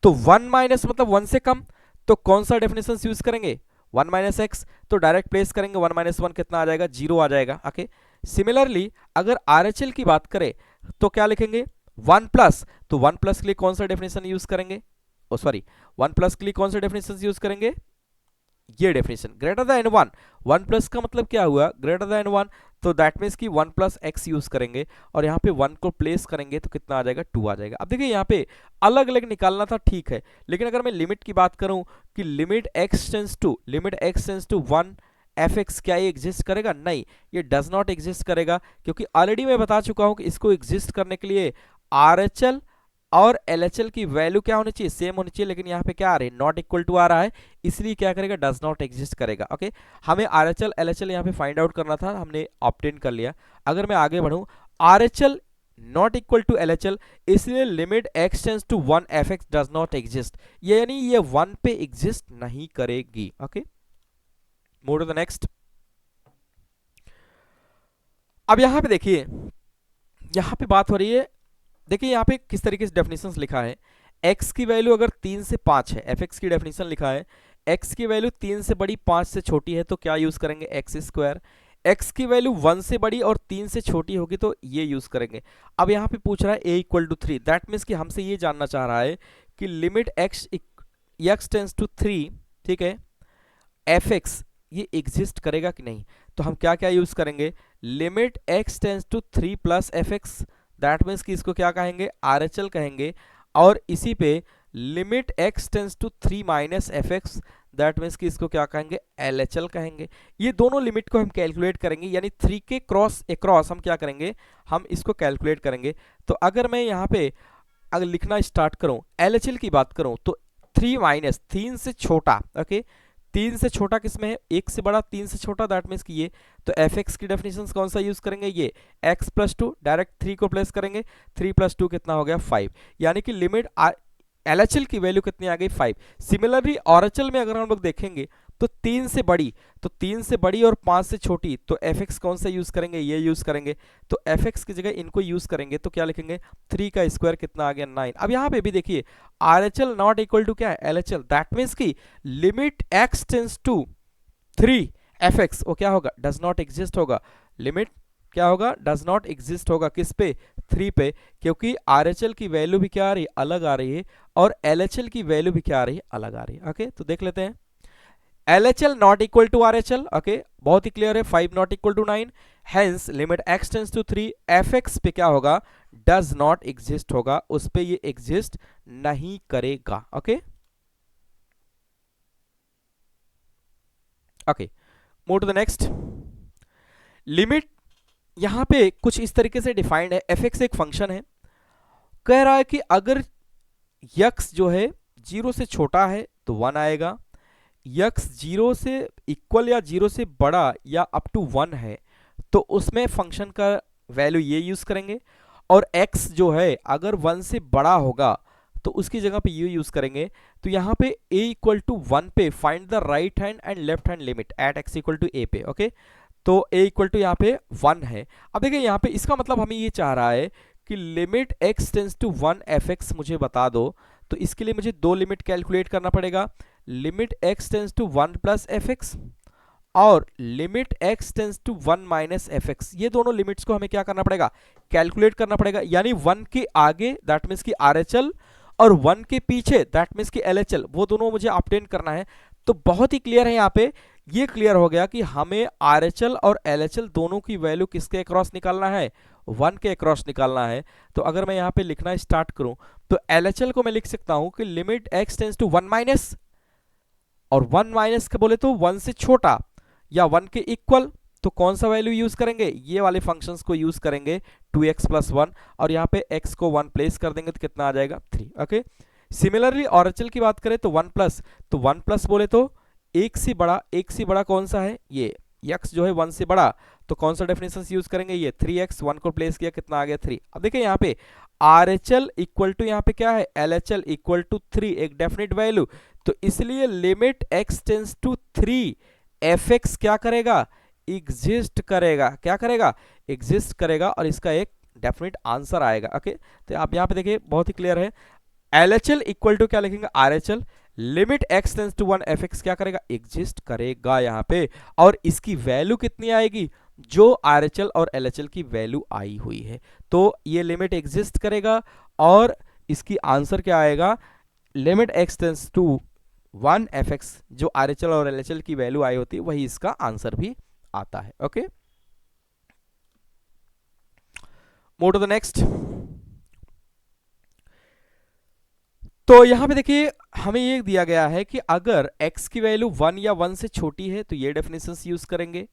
Speaker 1: तो 1 माइनस मतलब 1 से कम, तो कौन सा डेफिनेशन यूज करेंगे, 1 माइनस एक्स, तो डायरेक्ट प्लेस करेंगे, 1 माइनस 1 कितना आ जाएगा, 0 आ जाएगा। ओके, सिमिलरली अगर आरएचएल की बात करें तो क्या लिखेंगे, 1 प्लस, तो 1 प्लस के लिए कौन सा डेफिनेशन यूज करेंगे, ओ सॉरी 1 प्लस के लिए कौन सा डेफिनेशन यूज करेंगे, ये डेफिनेशन, ग्रेटर देन 1, 1 प्लस का मतलब क्या हुआ, ग्रेटर देन 1, तो दैट मीन्स कि 1 प्लस एक्स यूज करेंगे, और यहाँ पे 1 को प्लेस करेंगे तो कितना आ जाएगा, 2 आ जाएगा। अब देखिए यहाँ पे अलग अलग निकालना था, ठीक है, लेकिन अगर मैं लिमिट की बात करूं कि limit x tends to 1 f x, क्या ये एग्जिस्ट करेगा? नहीं, ये डज नॉट एग्जिस्ट करेगा, क्योंकि ऑलरेडी मैं बता चुका हूं कि इसको एग्जिस्ट करने के लिए आर एच एल और एल एच एल की वैल्यू क्या होनी चाहिए? सेम होनी चाहिए। लेकिन यहाँ पे क्या आ रही है? नॉट इक्वल टू आ रहा है, इसलिए क्या करेगा? डज नॉट एग्जिस्ट करेगा। ओके, हमें are H L L H L यहाँ पे फाइंड आउट करना था, हमने ऑब्टेन कर लिया। अगर मैं आगे बढ़ूं, R H L not equal to L H L, इसलिए limit x tends to 1 f x does not exist, यानी ये 1 पे एग्जिस्ट नहीं करेगी। Okay, move to the next. अब यहां पे देखिए, यहां पे बात हो रही है, देखिए यहां पे किस तरीके से डेफिनेशंस लिखा है। x की वैल्यू अगर 3 से 5 है, fx की डेफिनेशन लिखा है, x की वैल्यू 3 से बड़ी 5 से छोटी है तो क्या यूज करेंगे? X square. x की वैल्यू 1 से बड़ी और 3 से छोटी होगी तो ये यूज करेंगे। अब यहाँ पे पूछ रहा है a equal to 3, that means कि हमसे ये जानना चाह रहा है कि लिमिट x टेंस टू 3, ठीक है, fx ये एग्जिस्ट करेगा कि नहीं? तो हम क्या क्या यूज करेंगे? Limit x tends to 3 plus f x, that means कि इसको क्या कहेंगे? आर एच एल कहेंगे। और इसी पे limit x tends to 3 minus f x, that means कि इसको क्या कहेंगे? एल एच एल कहेंगे। ये दोनों लिमिट को हम कैलकुलेट करेंगे, यानी 3 के क्रॉस अक्रॉस हम क्या करेंगे? हम इसको कैलकुलेट करेंगे। तो अगर मैं यहाँ पे अगर लिखना स्टार्ट करूं, एल एच एल की बात करूं, तो 3 माइनस 3 से छोटा, ओके, 3 से छोटा किसमें है? 1 से बड़ा 3 से छोटा, दैट मीन्स कि ये। तो एफ एक्स की डेफिनेशन कौन सा यूज करेंगे? ये x प्लस टू, डायरेक्ट 3 को प्लेस करेंगे, 3 प्लस 2 कितना हो गया? 5, यानी कि लिमिट एल एच एल की वैल्यू कितनी आ गई? 5। सिमिलरली आर एच एल में अगर हम लोग देखेंगे तो 3 से बड़ी, तो 3 से बड़ी और 5 से छोटी, तो एफ एक्स कौन सा यूज करेंगे? ये यूज करेंगे। तो एफ एक्स की जगह इनको यूज करेंगे तो क्या लिखेंगे? 3 का स्क्वायर कितना आ गया? 9। अब यहाँ पे भी देखिए, R H L not equal to क्या है? L H L, that means की limit x tends to 3 f x, वो क्या होगा? डज नॉट एग्जिस्ट होगा। लिमिट क्या होगा? डज नॉट एग्जिस्ट होगा। किस पे? 3 पे, क्योंकि आर एच एल की वैल्यू भी क्या आ रही है? अलग आ रही है, और एल एच एल की वैल्यू भी क्या आ रही है? अलग आ रही है। ओके, तो देख लेते हैं। L H L not equal to R H L, okay, बहुत ही क्लियर है। 5 not equal to 9, hence limit x tends to 3 f x पे क्या होगा? डज नॉट एग्जिस्ट होगा, उस पे ये एग्जिस्ट नहीं करेगा। Okay okay, move to the next. Limit यहां पे कुछ इस तरीके से डिफाइंड है। एफ एक्स एक फंक्शन है, कह रहा है कि अगर यक्स जो है 0 से छोटा है तो 1 आएगा, यक्स 0 से इक्वल या 0 से बड़ा या अप टू 1 है तो उसमें फंक्शन का वैल्यू ये यूज करेंगे, और x जो है अगर 1 से बड़ा होगा तो उसकी जगह पे ये यूज करेंगे। तो यहाँ पे a इक्वल टू 1 पे find the right hand and left hand limit at x equal to a पे। ओके, तो a इक्वल टू यहाँ पे 1 है। अब देखिए यहाँ पे इसका मतलब हमें ये चाह रहा है कि limit x tends to 1 f x मुझे बता दो। तो इसके लिए मुझे दो लिमिट कैलकुलेट करना पड़ेगा, limit x tends to 1 plus f x और limit x tends to 1 minus f x. ये दोनों लिमिट्स को हमें क्या करना पड़ेगा? कैलकुलेट करना पड़ेगा। यानी 1 के आगे दैट मीन्स की आर एच एल, और 1 के पीछे दैट मीन्स की एल एच एल, वो दोनों मुझे ऑब्टेन करना है। तो बहुत ही क्लियर है, यहाँ पे ये क्लियर हो गया कि हमें आर एच एल और एल एच एल दोनों की वैल्यू किसके अक्रॉस निकालना है? 1 के अक्रॉस निकालना है। तो अगर मैं यहाँ पे लिखना स्टार्ट करूं तो एल एच एल को मैं लिख सकता हूं कि limit x tends to 1 minus, और 1 माइनस का बोले तो 1 से छोटा या 1 के इक्वल, तो कौन सा वैल्यू यूज करेंगे? ये वाले फंक्शंस को यूज करेंगे 2x प्लस 1, और यहाँ पे x को 1 प्लेस कर देंगे तो कितना आ जाएगा? 3। Okay, similarly R H L की बात करें तो 1 प्लस, तो 1 प्लस बोले तो एक से बड़ा कौन सा है? ये x जो है 1 से बड़ा, तो कौन सा डेफिनेशन यूज करेंगे? ये 3x, 1 को प्लेस किया कितना आ गया? 3। अब देखिए यहाँ पे R H L equal to यहाँ पे क्या है? L H L equal to 3, एक डेफिनेट वैल्यू, तो इसलिए limit x tends to 3 f x क्या करेगा? एग्जिस्ट करेगा। क्या करेगा? एग्जिस्ट करेगा, और इसका एक डेफिनेट आंसर आएगा। ओके, तो आप यहाँ पे देखिए बहुत ही क्लियर है। L H L equal to क्या लिखेंगे? R H L, limit x tends to 1 f x क्या करेगा? एग्जिस्ट करेगा यहाँ पे, और इसकी वैल्यू कितनी आएगी? जो आर एच एल और एल एच एल की वैल्यू आई हुई है, तो ये लिमिट एग्जिस्ट करेगा, और इसकी आंसर क्या आएगा? Limit x tends to 1 f x, जो आर एच एल और एल एच एल की वैल्यू आई होती है वही इसका आंसर भी आता है। Okay, move to the next. तो यहां पे देखिए हमें ये दिया गया है कि अगर x की वैल्यू 1 या 1 से छोटी है तो ये डेफिनेशंस यूज करेंगे,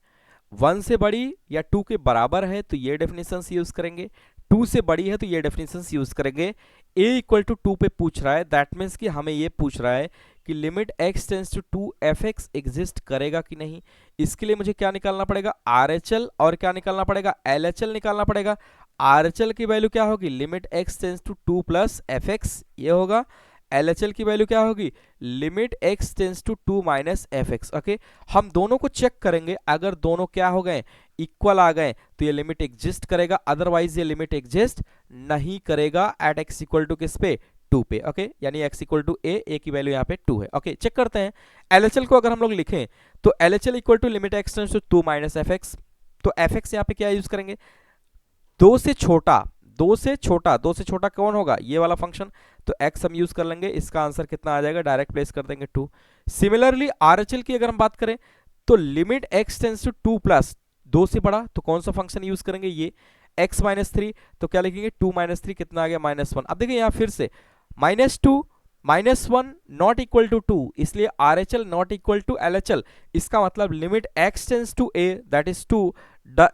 Speaker 1: 1 से बड़ी या 2 के बराबर है तो ये डेफिनेशंस यूज करेंगे, 2 से बड़ी है तो ये डेफिनेशंस यूज करेंगे। a इक्वल टू 2 पे पूछ रहा है, दैट मीन्स कि हमें ये पूछ रहा है कि limit x tends to 2 fx exist करेगा कि नहीं। इसके लिए मुझे क्या निकालना पड़ेगा, RHL, और क्या निकालना पड़ेगा, LHL निकालना पड़ेगा। RHL की वैल्यू क्या होगी, limit x tends to 2 plus fx ये होगा। LHL की वैल्यू क्या होगी, limit x tends to 2 minus fx। Okay, हम दोनों को चेक करेंगे, अगर दोनों क्या हो गए, इक्वल आ गए तो ये लिमिट एग्जिस्ट करेगा, अदरवाइज ये लिमिट एग्जिस्ट नहीं करेगा एट x इक्वल टू किस पे, 2 पे। ओके, यानी x इक्वल टू a की वैल्यू यहाँ पे 2 है। ओके, चेक करते हैं LHL को। अगर हम लोग लिखें तो LHL equal to limit x tends to 2 minus fx, तो fx यहाँ पे क्या यूज करेंगे, 2 से छोटा, 2 से छोटा, 2 से छोटा कौन होगा, ये वाला फंक्शन, तो x हम यूज कर लेंगे। इसका आंसर कितना आ जाएगा, डायरेक्ट प्लेस कर देंगे 2। सिमिलरली RHL की अगर हम बात करें तो limit x tends to 2 plus, 2 से बड़ा तो कौन सा फंक्शन यूज करेंगे, ये x माइनस 3, तो क्या लिखेंगे 2 माइनस 3 कितना आ गया, -1। अब देखिए यहाँ फिर से -2 -1 नॉट इक्वल टू 2, इसलिए RHL not equal to LHL। इसका मतलब limit x tends to a that is 2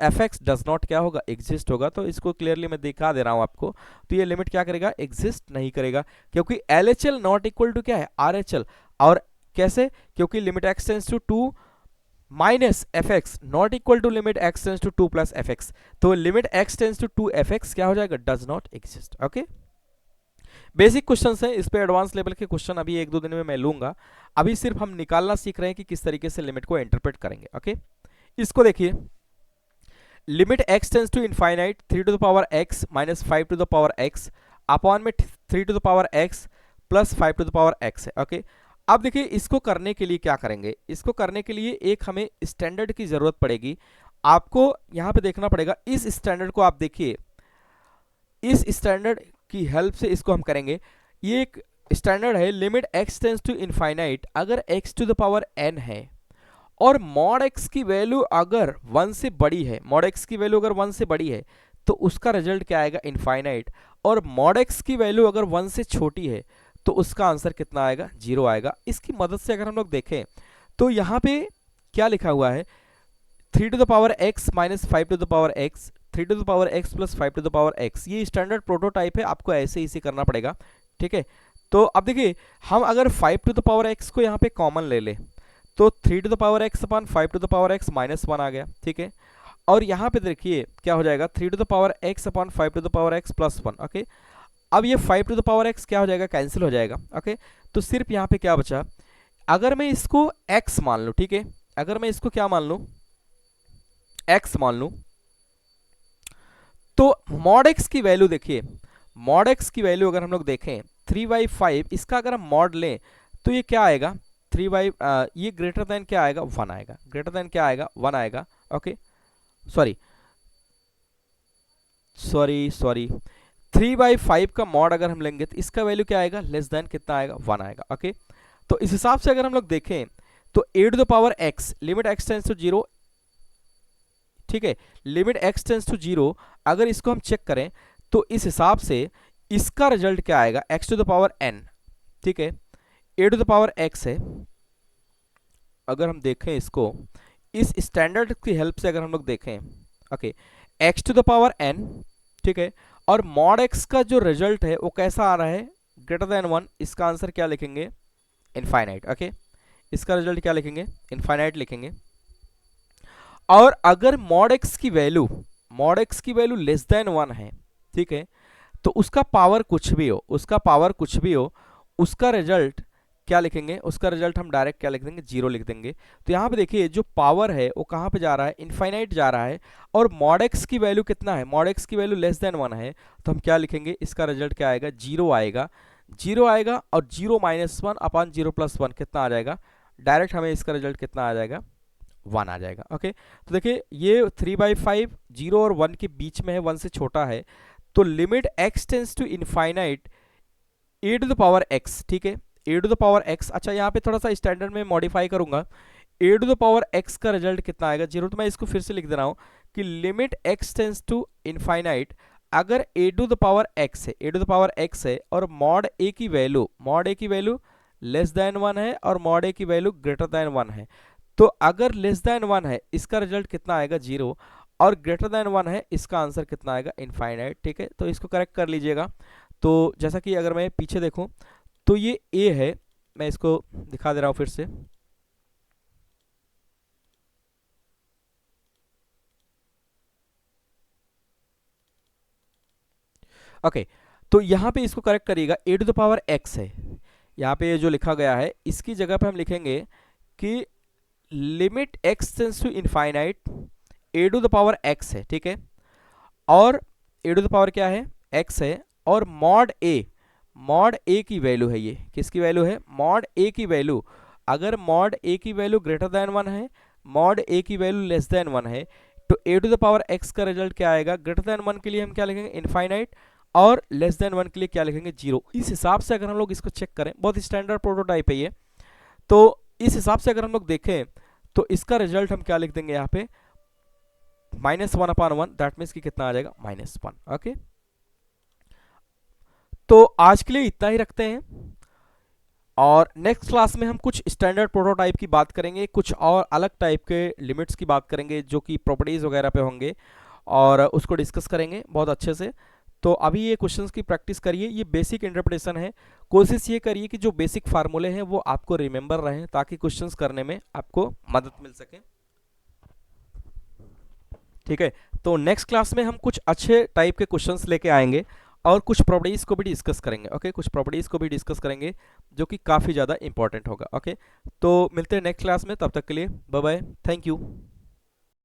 Speaker 1: fx does not क्या होगा, एग्जिस्ट होगा। तो इसको क्लियरली मैं दिखा दे रहा हूं आपको, तो ये लिमिट क्या करेगा, एग्जिस्ट नहीं करेगा, क्योंकि LHL नॉट इक्वल टू क्या है, RHL। और कैसे, क्योंकि limit x tends to 2 minus fx not equal to limit x tends to 2 plus fx, तो limit x tends to 2 fx क्या हो जाएगा, does not exist. Okay, basic question है, इस पे एडवांस लेवल के क्वेश्चन अभी 1-2 दिन में मैं लूंगा। अभी सिर्फ हम निकालना सीख रहे हैं कि किस तरीके से लिमिट को इंटरप्रेट करेंगे। ओके, इसको देखिए, limit x tends to infinite 3 to the power x minus 5 to the power x upon में 3 to the power x plus 5 to the power x है। ओके, अब देखिए इसको करने के लिए क्या करेंगे, इसको करने के लिए एक हमें स्टैंडर्ड की जरूरत पड़ेगी। आपको यहां पे देखना पड़ेगा, इस स्टैंडर्ड को आप देखिए, इस स्टैंडर्ड की हेल्प से इसको हम करेंगे। ये एक स्टैंडर्ड है, limit x tends to infinite अगर x to the power n है और मॉड x की वैल्यू अगर 1 से बड़ी है, मॉड x की वैल्यू अगर 1 से बड़ी है तो उसका रिजल्ट क्या आएगा, इनफाइनाइट। और मॉड x की वैल्यू अगर 1 से छोटी है तो उसका आंसर कितना आएगा, 0 आएगा। इसकी मदद से अगर हम लोग देखें तो यहाँ पे क्या लिखा हुआ है, 3 to the power x minus 5 to the power x, 3 to the power x plus 5 to the power x, ये स्टैंडर्ड प्रोटोटाइप है, आपको ऐसे ही करना पड़ेगा। ठीक है, तो अब देखिए हम अगर 5 टू द पावर x को यहाँ पे कॉमन ले ले तो 3 to the power x upon 5 to the power x -1 आ गया। ठीक है, और यहाँ पे देखिए क्या हो जाएगा, 3 to the power x upon 5 to the power x plus 1। Okay, अब ये 5 टू द पावर x क्या हो जाएगा, कैंसिल हो जाएगा। ओके, तो सिर्फ यहाँ पे क्या बचा, अगर मैं इसको x मान लूँ, ठीक है, अगर मैं इसको क्या मान लूँ, x मान लूँ, तो मॉड x की वैल्यू देखिए, मॉड x की वैल्यू अगर हम लोग देखें 3/5, इसका अगर हम मॉड लें तो ये क्या आएगा, 3 ये ग्रेटर देन क्या आएगा, 1 आएगा, ग्रेटर देन क्या आएगा, 1 आएगा। ओके, सॉरी 3/5 का मॉड अगर हम लेंगे तो इसका वैल्यू क्या आएगा, लेस देन कितना आएगा, 1 आएगा। ओके, तो इस हिसाब से अगर हम लोग देखें तो a to the power x limit x tends to 0, ठीक है, लिमिट x टेंस टू 0, अगर इसको हम चेक करें तो इस हिसाब से इसका रिजल्ट क्या आएगा, x to the power n। ठीक है, a to the power x है, अगर हम देखें इसको इस स्टैंडर्ड की हेल्प से अगर हम लोग देखें, okay, x to the power n, ठीक है, और मॉड x का जो रिजल्ट है वो कैसा आ रहा है, ग्रेटर देन 1, इसका आंसर क्या लिखेंगे, इनफाइनाइट। ओके, इसका रिजल्ट क्या लिखेंगे, इनफाइनाइट लिखेंगे। और अगर मॉड x की वैल्यू लेस देन 1 है, ठीक है, तो उसका पावर कुछ भी हो, उसका रिजल्ट क्या लिखेंगे, उसका रिजल्ट हम डायरेक्ट क्या लिख देंगे, 0 लिख देंगे। तो यहाँ पे देखिए जो पावर है वो कहाँ पे जा रहा है, इनफाइनाइट जा रहा है, और मॉड x की वैल्यू कितना है, मॉड x की वैल्यू लेस देन 1 है, तो हम क्या लिखेंगे, इसका रिजल्ट क्या आएगा, 0 आएगा, 0 आएगा। और 0 - 1 अपॉन 0 + 1 कितना आ जाएगा, डायरेक्ट हमें इसका रिजल्ट कितना आ जाएगा, 1 आ जाएगा। ओके, तो देखिए ये 3/5 0 और 1 के बीच में है, 1 से छोटा है, तो limit x tends to infinite a to the power x, ठीक है, a to the power x। अच्छा, यहाँ पे थोड़ा सा स्टैंडर्ड में मॉडिफाई करूंगा, a to the power x का रिजल्ट कितना आएगा, 0। तो मैं इसको फिर से लिख दे रहा हूँ कि limit x tends to infinite अगर a to the power x है, a to the power x है, और मॉड a की वैल्यू लेस देन 1 है और मॉड ए की वैल्यू ग्रेटर देन 1 है। तो अगर लेस देन 1 है इसका रिजल्ट कितना आएगा 0, और ग्रेटर देन 1 है इसका आंसर कितना आएगा इनफाइनाइट। ठीक है, तो इसको करेक्ट कर लीजिएगा। तो जैसा कि अगर मैं पीछे देखूं तो ये ए है, मैं इसको दिखा दे रहा हूँ फिर से। ओके, तो यहाँ पे इसको करेक्ट करिएगा, ए टू द पावर एक्स है यहाँ पे जो लिखा गया है, इसकी जगह पे हम लिखेंगे कि limit x tends to infinite a to the power x है। ठीक है, और ए टू द पावर क्या है एक्स है, और मॉड ए की वैल्यू है, ये किसकी वैल्यू है मॉड ए की वैल्यू। अगर मॉड ए की वैल्यू ग्रेटर देन 1 है, मॉड ए की वैल्यू लेस देन 1 है, तो ए टू द पावर एक्स का रिजल्ट क्या आएगा, ग्रेटर देन 1 के लिए हम क्या लिखेंगे इनफाइनाइट, और लेस देन 1 के लिए क्या लिखेंगे 0। इस हिसाब से अगर हम लोग इसको चेक करें, बहुत स्टैंडर्ड प्रोटोटाइप है ये, तो इस हिसाब से अगर हम लोग देखें तो इसका रिजल्ट हम क्या लिख देंगे यहाँ पे -1/1, दैट मीन्स कि कितना आ जाएगा -1। ओके, तो आज के लिए इतना ही रखते हैं, और नेक्स्ट क्लास में हम कुछ स्टैंडर्ड प्रोटोटाइप की बात करेंगे, कुछ और अलग टाइप के लिमिट्स की बात करेंगे जो कि प्रॉपर्टीज वगैरह पे होंगे, और उसको डिस्कस करेंगे बहुत अच्छे से। तो अभी ये क्वेश्चंस की प्रैक्टिस करिए, ये बेसिक इंटरप्रिटेशन है, कोशिश ये करिए कि जो बेसिक फार्मूले हैं वो आपको रिमेंबर रहें ताकि क्वेश्चंस करने में आपको मदद मिल सके। ठीक है, तो नेक्स्ट क्लास में हम कुछ अच्छे टाइप के क्वेश्चंस लेके आएंगे, और कुछ प्रॉपर्टीज को भी डिस्कस करेंगे। ओके, कुछ प्रॉपर्टीज को भी डिस्कस करेंगे जो कि काफ़ी ज़्यादा इंपॉर्टेंट होगा। ओके, तो मिलते हैं नेक्स्ट क्लास में, तब तक के लिए बाय बाय, थैंक यू।